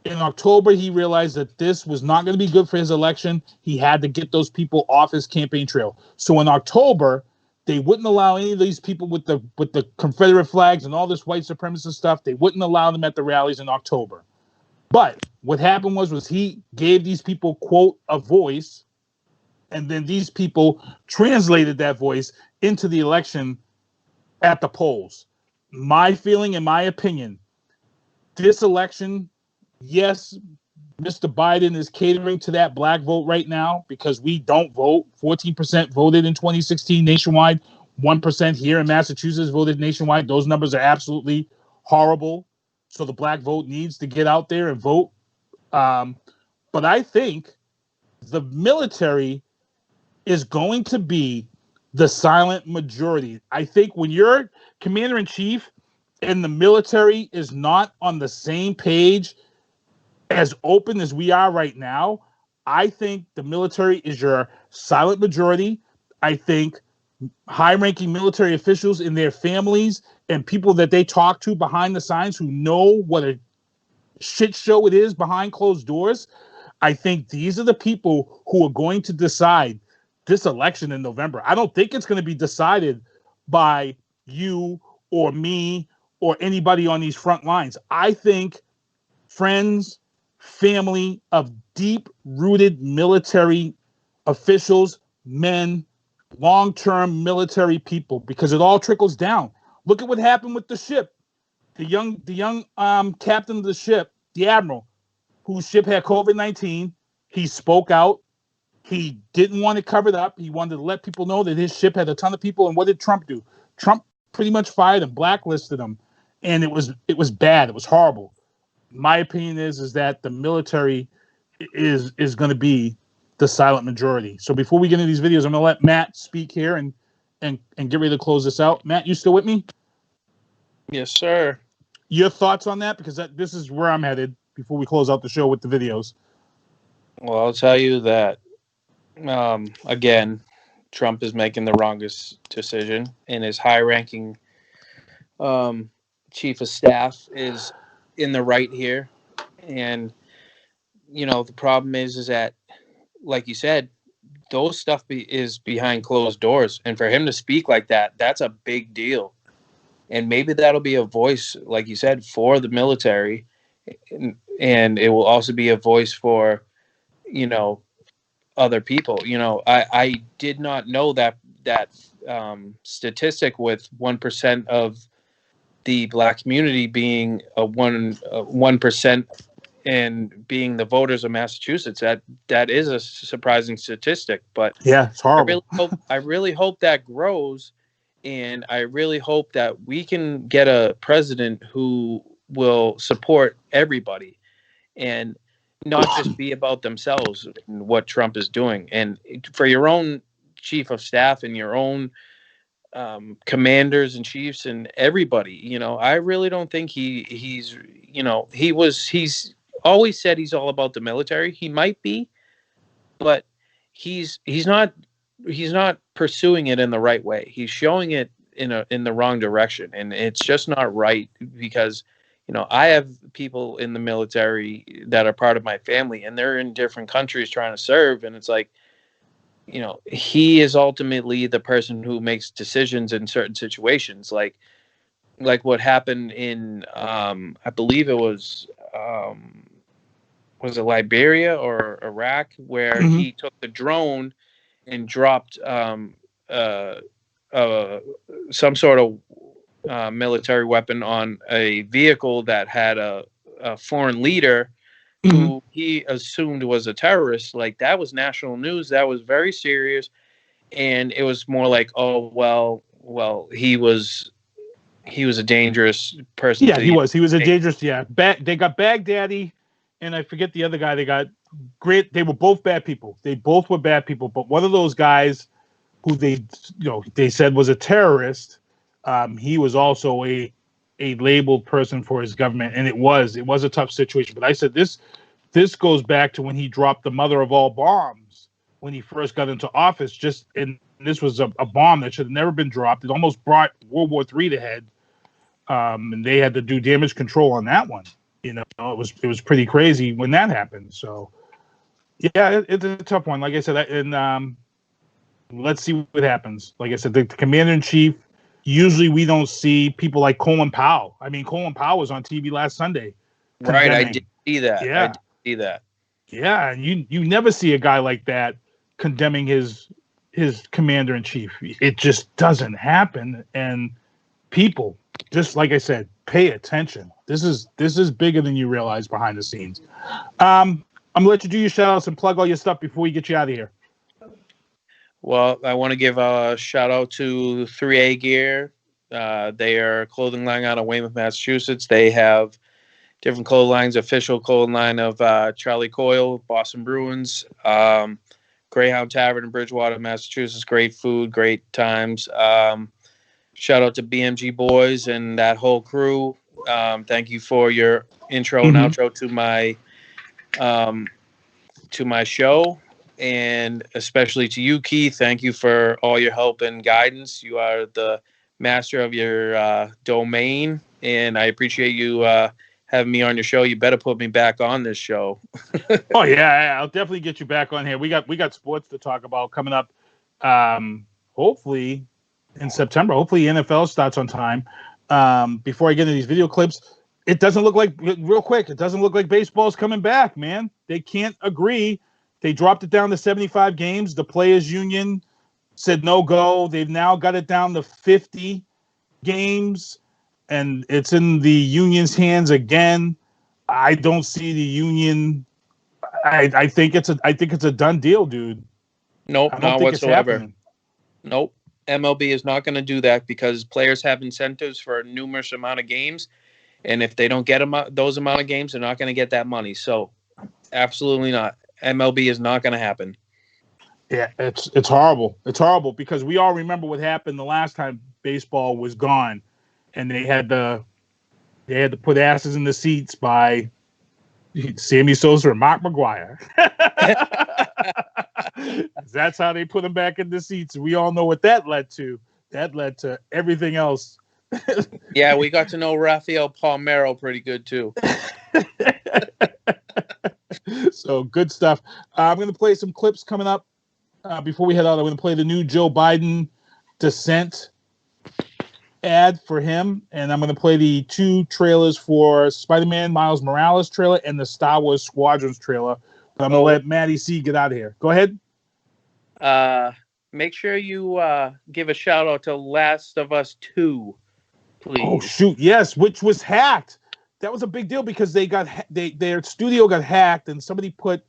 In October, he realized that this was not going to be good for his election. He had to get those people off his campaign trail. So in October, they wouldn't allow any of these people with the Confederate flags and all this white supremacist stuff. They wouldn't allow them at the rallies in October. But what happened was he gave these people, quote, a voice, and then these people translated that voice into the election at the polls. My feeling and my opinion, this election, yes, Mr. Biden is catering to that black vote right now because we don't vote. 14% voted in 2016 nationwide. 1% here in Massachusetts voted nationwide. Those numbers are absolutely horrible. So the black vote needs to get out there and vote. But I think the military is going to be the silent majority. I think when your commander-in-chief and the military is not on the same page, as open as we are right now, I think the military is your silent majority. I think high-ranking military officials and their families and people that they talk to behind the scenes who know what a shit show it is behind closed doors, I think these are the people who are going to decide this election in November. I don't think it's going to be decided by you or me or anybody on these front lines. I think friends, family of deep-rooted military officials, men, long-term military people, because it all trickles down. Look at what happened with the ship. The young captain of the ship, the admiral, whose ship had COVID-19. He spoke out. He didn't want to cover it up. He wanted to let people know that his ship had a ton of people. And what did Trump do? Trump pretty much fired him, blacklisted him, and it was bad. It was horrible. My opinion is that the military is going to be the silent majority. So before we get into these videos, I'm going to let Matt speak here and get ready to close this out. Matt, you still with me? Yes, sir. Your thoughts on that? Because this is where I'm headed before we close out the show with the videos. Well, I'll tell you that, again, Trump is making the wrongest decision, and his high-ranking chief of staff is in the right here. And, the problem is that, like you said, those stuff is behind closed doors. And for him to speak like that, that's a big deal. And maybe that'll be a voice, like you said, for the military. And it will also be a voice for, other people. I did not know that statistic with 1% of the black community being a 1% and being the voters of Massachusetts. That is a surprising statistic, but yeah, it's horrible. I really hope that grows, and I really hope that we can get a president who will support everybody and not just be about themselves and what Trump is doing. And for your own chief of staff and your own commanders and chiefs and everybody, I really don't think he's always said he's all about the military. He might be, but he's not pursuing it in the right way. He's showing it in the wrong direction, and it's just not right because I have people in the military that are part of my family, and they're in different countries trying to serve, and it's like, he is ultimately the person who makes decisions in certain situations, like what happened in I believe it was it Liberia or Iraq, where he took the drone and dropped some sort of military weapon on a vehicle that had a foreign leader who he assumed was a terrorist. Like, that was national news. That was very serious. And it was more like, oh, well, he was a dangerous person. Yeah, he was a dangerous. Yeah. They got Baghdadi, and I forget the other guy. They got great. They were both bad people. They both were bad people. But one of those guys who they said was a terrorist, he was also a labeled person for his government, and it was a tough situation. But I said this goes back to when he dropped the mother of all bombs when he first got into office. And this was a bomb that should have never been dropped. It almost brought World War III to head, and they had to do damage control on that one. It was pretty crazy when that happened. So yeah, it's a tough one. Like I said, and let's see what happens. Like I said, the commander-in-chief. Usually we don't see people like Colin Powell. I mean, Colin Powell was on TV last Sunday. Right, I did see that. Yeah. I did see that. Yeah, and you never see a guy like that condemning his commander-in-chief. It just doesn't happen. And people, just like I said, pay attention. This is bigger than you realize behind the scenes. I'm gonna let you do your shout-outs and plug all your stuff before we get you out of here. Well, I want to give a shout out to 3A Gear, They are a clothing line out of Weymouth, Massachusetts. They have different clothing lines, official clothing line of Charlie Coyle, Boston Bruins, Greyhound Tavern in Bridgewater, Massachusetts. Great food, great times. Shout out to BMG Boys and that whole crew. Thank you for your intro and outro to my show, and especially to you, Keith. Thank you for all your help and guidance. You are the master of your domain, and I appreciate you having me on your show. You better put me back on this show. Oh yeah, I'll definitely get you back on here. We got sports to talk about coming up. Hopefully in September. Hopefully NFL starts on time. Before I get into these video clips, it doesn't look like, real quick, it doesn't look like baseball's coming back, man. They can't agree. They dropped it down to 75 games. The players union said no go. They've now got it down to 50 games, and it's in the union's hands again. I don't see the union. I think it's a done deal, dude. Nope, not whatsoever. Nope. MLB is not going to do that because players have incentives for a numerous amount of games, and if they don't get those amount of games, they're not going to get that money. So, absolutely not. MLB is not going to happen. Yeah, it's horrible. It's horrible because we all remember what happened the last time baseball was gone, and they had to put asses in the seats by Sammy Sosa and Mark McGwire. That's how they put them back in the seats. We all know what that led to. That led to everything else. Yeah, we got to know Rafael Palmeiro pretty good too. So good stuff. I'm going to play some clips coming up. Before we head out, I'm going to play the new Joe Biden dissent ad for him, and I'm going to play the 2 trailers for Spider-Man Miles Morales trailer and the Star Wars Squadrons trailer. But I'm going to let Maddie C get out of here. Go ahead. Make sure you give a shout out to Last of Us 2, please. Oh shoot, yes, which was hacked. That was a big deal because their studio got hacked and somebody put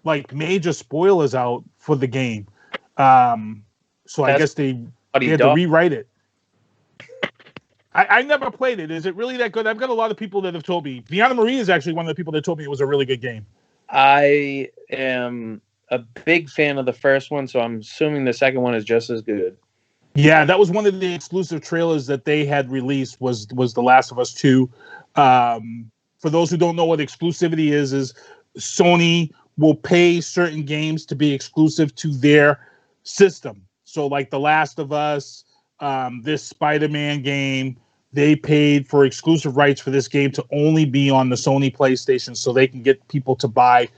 like major spoilers out for the game. So I guess they had to rewrite it. I never played it. Is it really that good? I've got a lot of people that have told me. Deanna Marie is actually one of the people that told me it was a really good game. I am a big fan of the first one, so I'm assuming the second one is just as good. Yeah, that was one of the exclusive trailers that they had released was The Last of Us 2. For those who don't know what exclusivity is Sony will pay certain games to be exclusive to their system. So like The Last of Us, this Spider-Man game, they paid for exclusive rights for this game to only be on the Sony PlayStation so they can get people to buy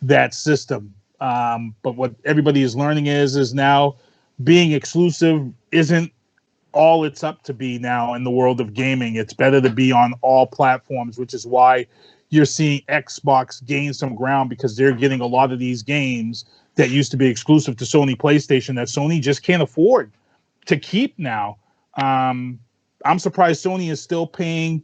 that system. But what everybody is learning is now being exclusive isn't all it's up to be now in the world of gaming. It's better to be on all platforms, which is why you're seeing Xbox gain some ground because they're getting a lot of these games that used to be exclusive to Sony PlayStation that Sony just can't afford to keep now. I'm surprised Sony is still paying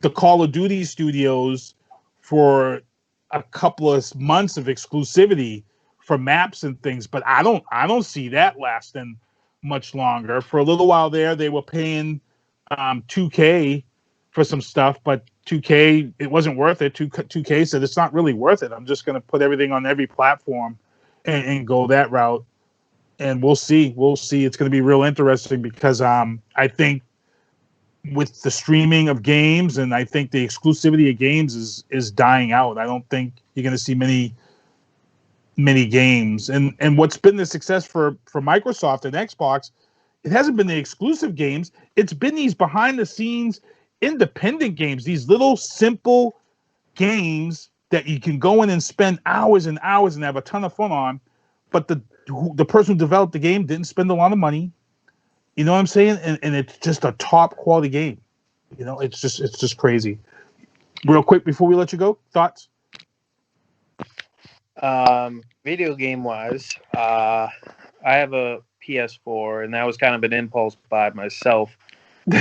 the Call of Duty studios for a couple of months of exclusivity for maps and things, but I don't see that lasting much longer. For a little while there, they were paying 2K for some stuff, but 2K, it wasn't worth it. 2K said it's not really worth it. I'm just going to put everything on every platform and go that route. And we'll see. We'll see. It's going to be real interesting because I think with the streaming of games and I think the exclusivity of games is dying out. I don't think you're going to see many games. And what's been the success for Microsoft and Xbox, it hasn't been the exclusive games. It's been these behind-the-scenes independent games, these little simple games that you can go in and spend hours and hours and have a ton of fun on, but the person who developed the game didn't spend a lot of money. You know what I'm saying? And it's just a top quality game. You know, it's just crazy. Real quick before we let you go, thoughts? Video game wise, I have a PS4 and that was kind of an impulse buy myself.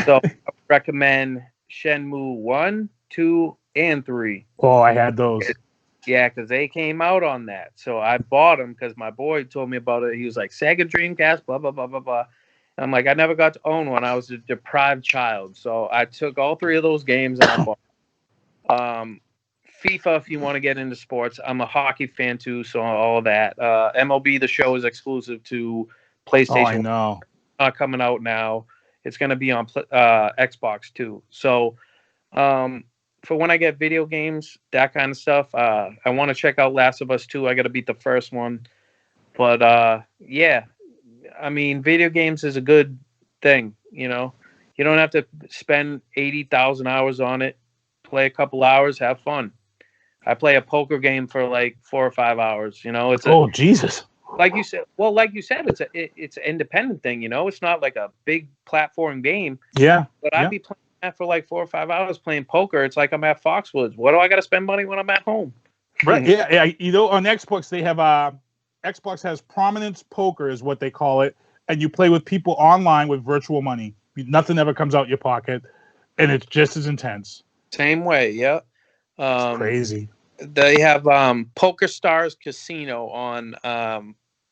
So I recommend Shenmue 1, 2, and 3. Oh, I had those. Yeah, because they came out on that. So I bought them because my boy told me about it. He was like, Sega Dreamcast, blah, blah, blah, blah, blah. I'm like, I never got to own one. I was a deprived child. So I took all 3 of those games and I bought FIFA, if you want to get into sports. I'm a hockey fan too, so all that. MLB The Show is exclusive to PlayStation. Oh, I know. Coming out now. It's going to be on Xbox too. So for when I get video games, that kind of stuff, I want to check out Last of Us 2. I got to beat the first one. But yeah, I mean, video games is a good thing, you know. You don't have to spend 80,000 hours on it. Play a couple hours, have fun. I play a poker game for like 4 or 5 hours, you know. Jesus. Like you said, it's an independent thing, you know. It's not like a big platform game. Yeah. But I'd be playing that for like 4 or 5 hours playing poker. It's like I'm at Foxwoods. What do I got to spend money when I'm at home? Right. Yeah. You know, on Xbox they have Xbox has prominence poker is what they call it, and you play with people online with virtual money. Nothing ever comes out your pocket, and it's just as intense. Same way, yeah. It's crazy. They have Poker Stars Casino on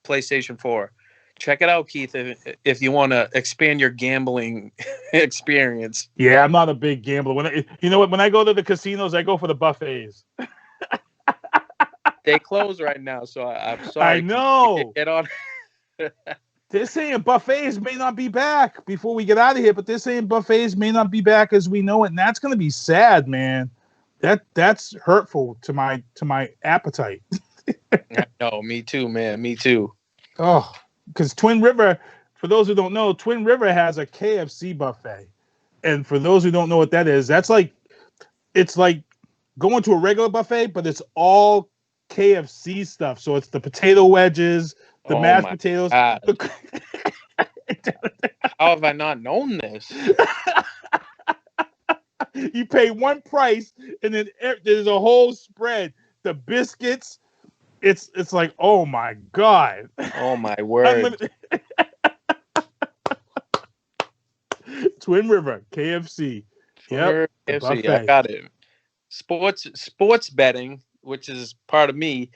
PlayStation 4. Check it out, Keith, if you want to expand your gambling experience. Yeah, I'm not a big gambler. When I go to the casinos, I go for the buffets. They close right now, so I'm sorry. I know. Get on. They're saying buffets may not be back before we get out of here, but they're saying buffets may not be back as we know it, and that's going to be sad, man. That's hurtful to my appetite. No, me too, man. Me too. Oh, because Twin River, for those who don't know, Twin River has a KFC buffet, and for those who don't know what that is, it's like going to a regular buffet, but it's all KFC stuff. So it's the potato wedges, the mashed potatoes. How have I not known this? You pay one price, and then there's a whole spread. The biscuits, it's like, oh my God. Oh my word. Twin River, KFC. Yep, KFC, I got it. Sports betting, which is part of me.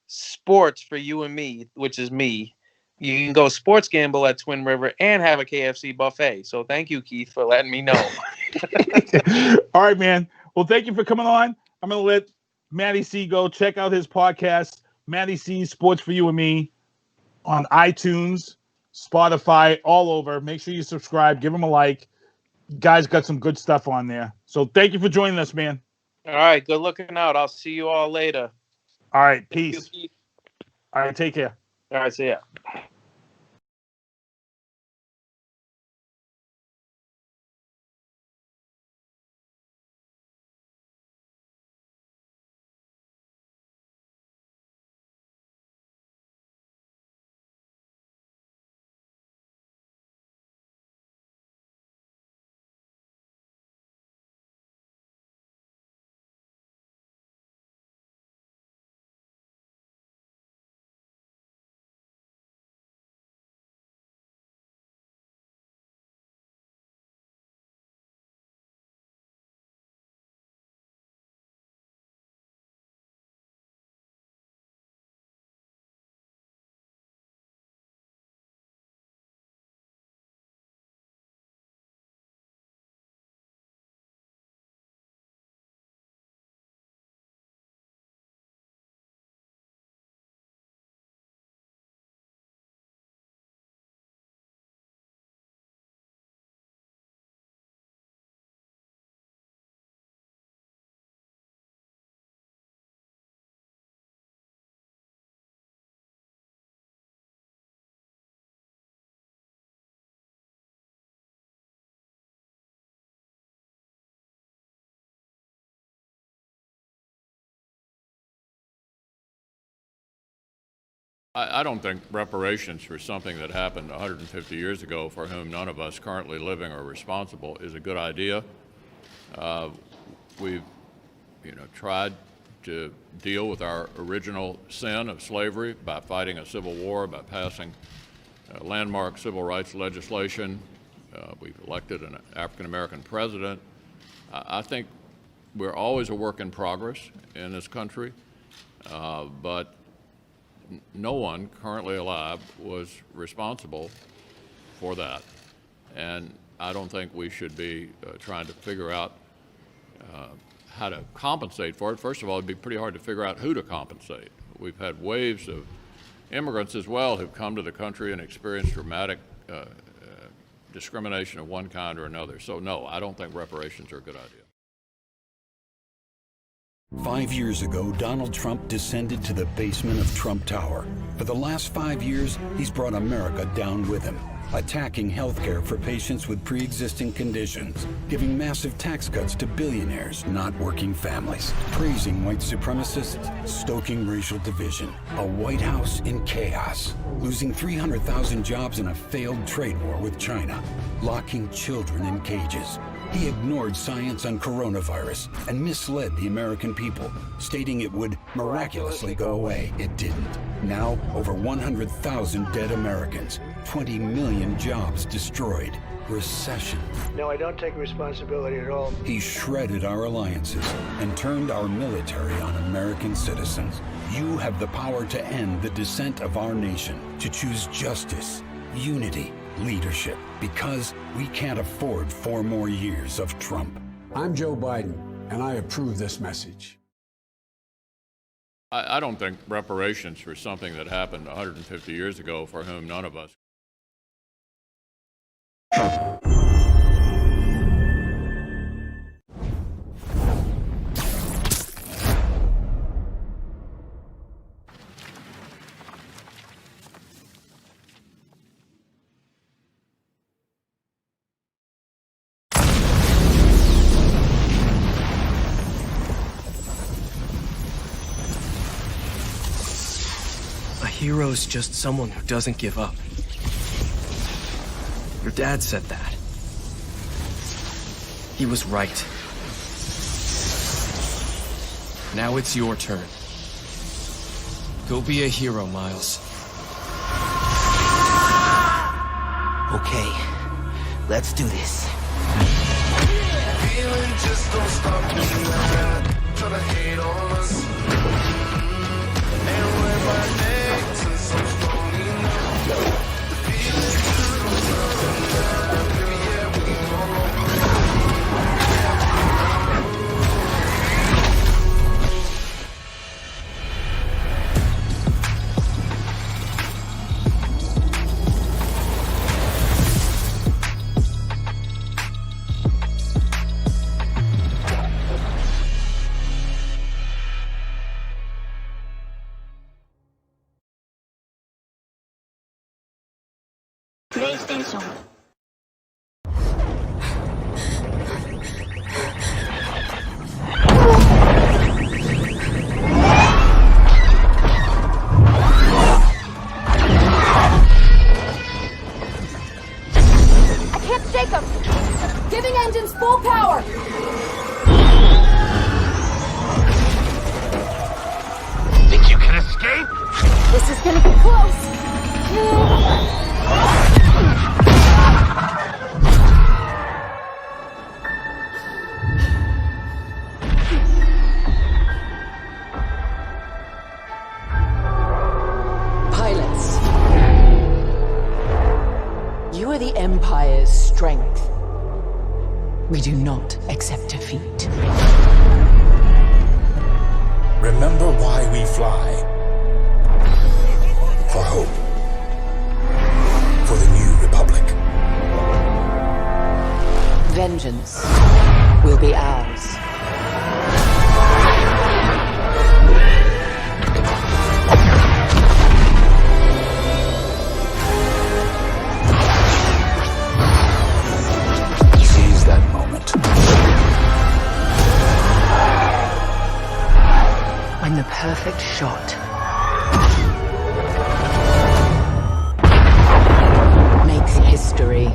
Sports for you and me, which is me. You can go sports gamble at Twin River and have a KFC buffet. So thank you, Keith, for letting me know. All right, man. Well, thank you for coming on. I'm going to let Matty C go. Check out his podcast, Matty C Sports for You and Me, on iTunes, Spotify, all over. Make sure you subscribe. Give him a like. You guys got some good stuff on there. So thank you for joining us, man. All right. Good looking out. I'll see you all later. All right. Peace. All right. Take care. All right. See ya. I don't think reparations for something that happened 150 years ago, for whom none of us currently living are responsible, is a good idea. We've, tried to deal with our original sin of slavery by fighting a civil war, by passing landmark civil rights legislation. We've elected an African-American president. I think we're always a work in progress in this country, but no one currently alive was responsible for that. And I don't think we should be trying to figure out how to compensate for it. First of all, it'd be pretty hard to figure out who to compensate. We've had waves of immigrants as well who've come to the country and experienced dramatic discrimination of one kind or another. So no, I don't think reparations are a good idea. 5 years ago, Donald Trump descended to the basement of Trump Tower. For the last 5 years, he's brought America down with him, attacking health care for patients with pre-existing conditions, giving massive tax cuts to billionaires, not working families, praising white supremacists, stoking racial division, a White House in chaos, losing 300,000 jobs in a failed trade war with China, locking children in cages. He ignored science on coronavirus and misled the American people, stating it would miraculously go away. It didn't. Now, over 100,000 dead Americans, 20 million jobs destroyed, recession. No, I don't take responsibility at all. He shredded our alliances and turned our military on American citizens. You have the power to end the descent of our nation, to choose justice, unity, leadership, because we can't afford 4 more years of Trump. I'm Joe Biden, and I approve this message. I don't think reparations for something that happened 150 years ago for whom none of us. A hero's just someone who doesn't give up. Your dad said that. He was right. Now it's your turn. Go be a hero, Miles. Okay, let's do this. Feeling just don't stop me now. Tryna hate on us. And when my neck since I'm strong enough. The feeling just don't stop me now. Baby, yeah, we can go. PlayStation. I can't shake them. Giving engines full power. Think you can escape? This is gonna be close. Pilots, you are the Empire's strength. We do not accept defeat. Remember why we fly. For hope. For the new republic. Vengeance will be ours. Seize that moment. When the perfect shot makes history.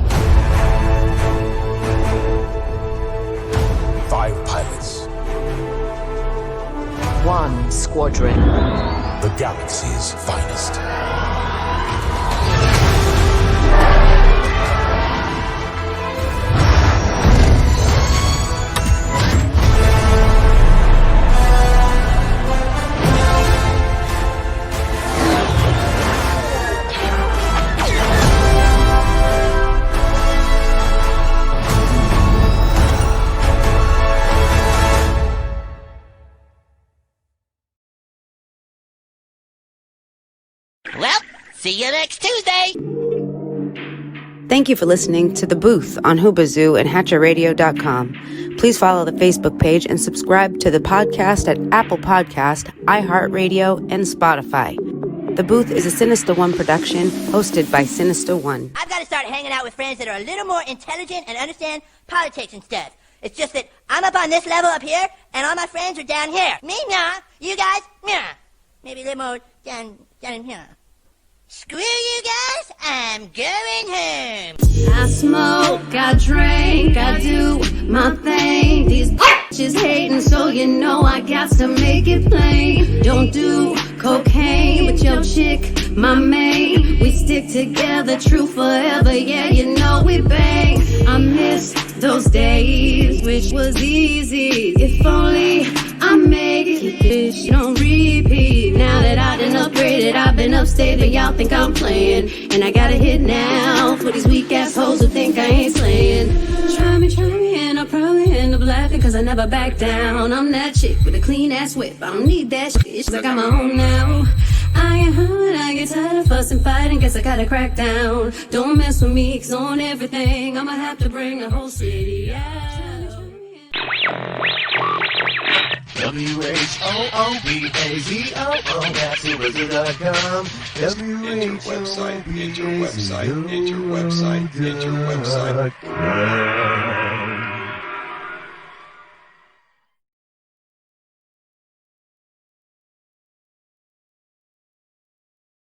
5 pilots. 1 squadron. The galaxy's finest. Well, see you next Tuesday. Thank you for listening to The Booth on Hoobazoo and HatcherRadio.com. Please follow the Facebook page and subscribe to the podcast at Apple Podcast, iHeartRadio, and Spotify. The Booth is a Sinister One production hosted by Sinister One. I've got to start hanging out with friends that are a little more intelligent and understand politics and stuff. It's just that I'm up on this level up here, and all my friends are down here. Me, nah. You guys, nah. Maybe a little more down in here. Screw you guys, I'm going home. I smoke, I drink, I do my thing. These bitches hating, so you know I got to make it plain. Don't do cocaine with your chick, my main. We stick together, true forever, yeah, you know we bang. I miss those days, which was easy. If only I make it, bitch, don't repeat. Now that I done upgraded, I've been upstate, but y'all think I'm playing. And I got a hit now for these weak assholes who think I ain't slaying. Try me, and I'll probably end up laughing, cause I never back down. I'm that chick with a clean ass whip, I don't need that shit, I got my own now. I get hurt, I get tired of fussing, fighting, guess I gotta crack down. Don't mess with me, cause on everything, I'ma have to bring the whole city out. WHOOBAZOO, that's whoobazoo.com. Enter website, enter website, enter website, enter website.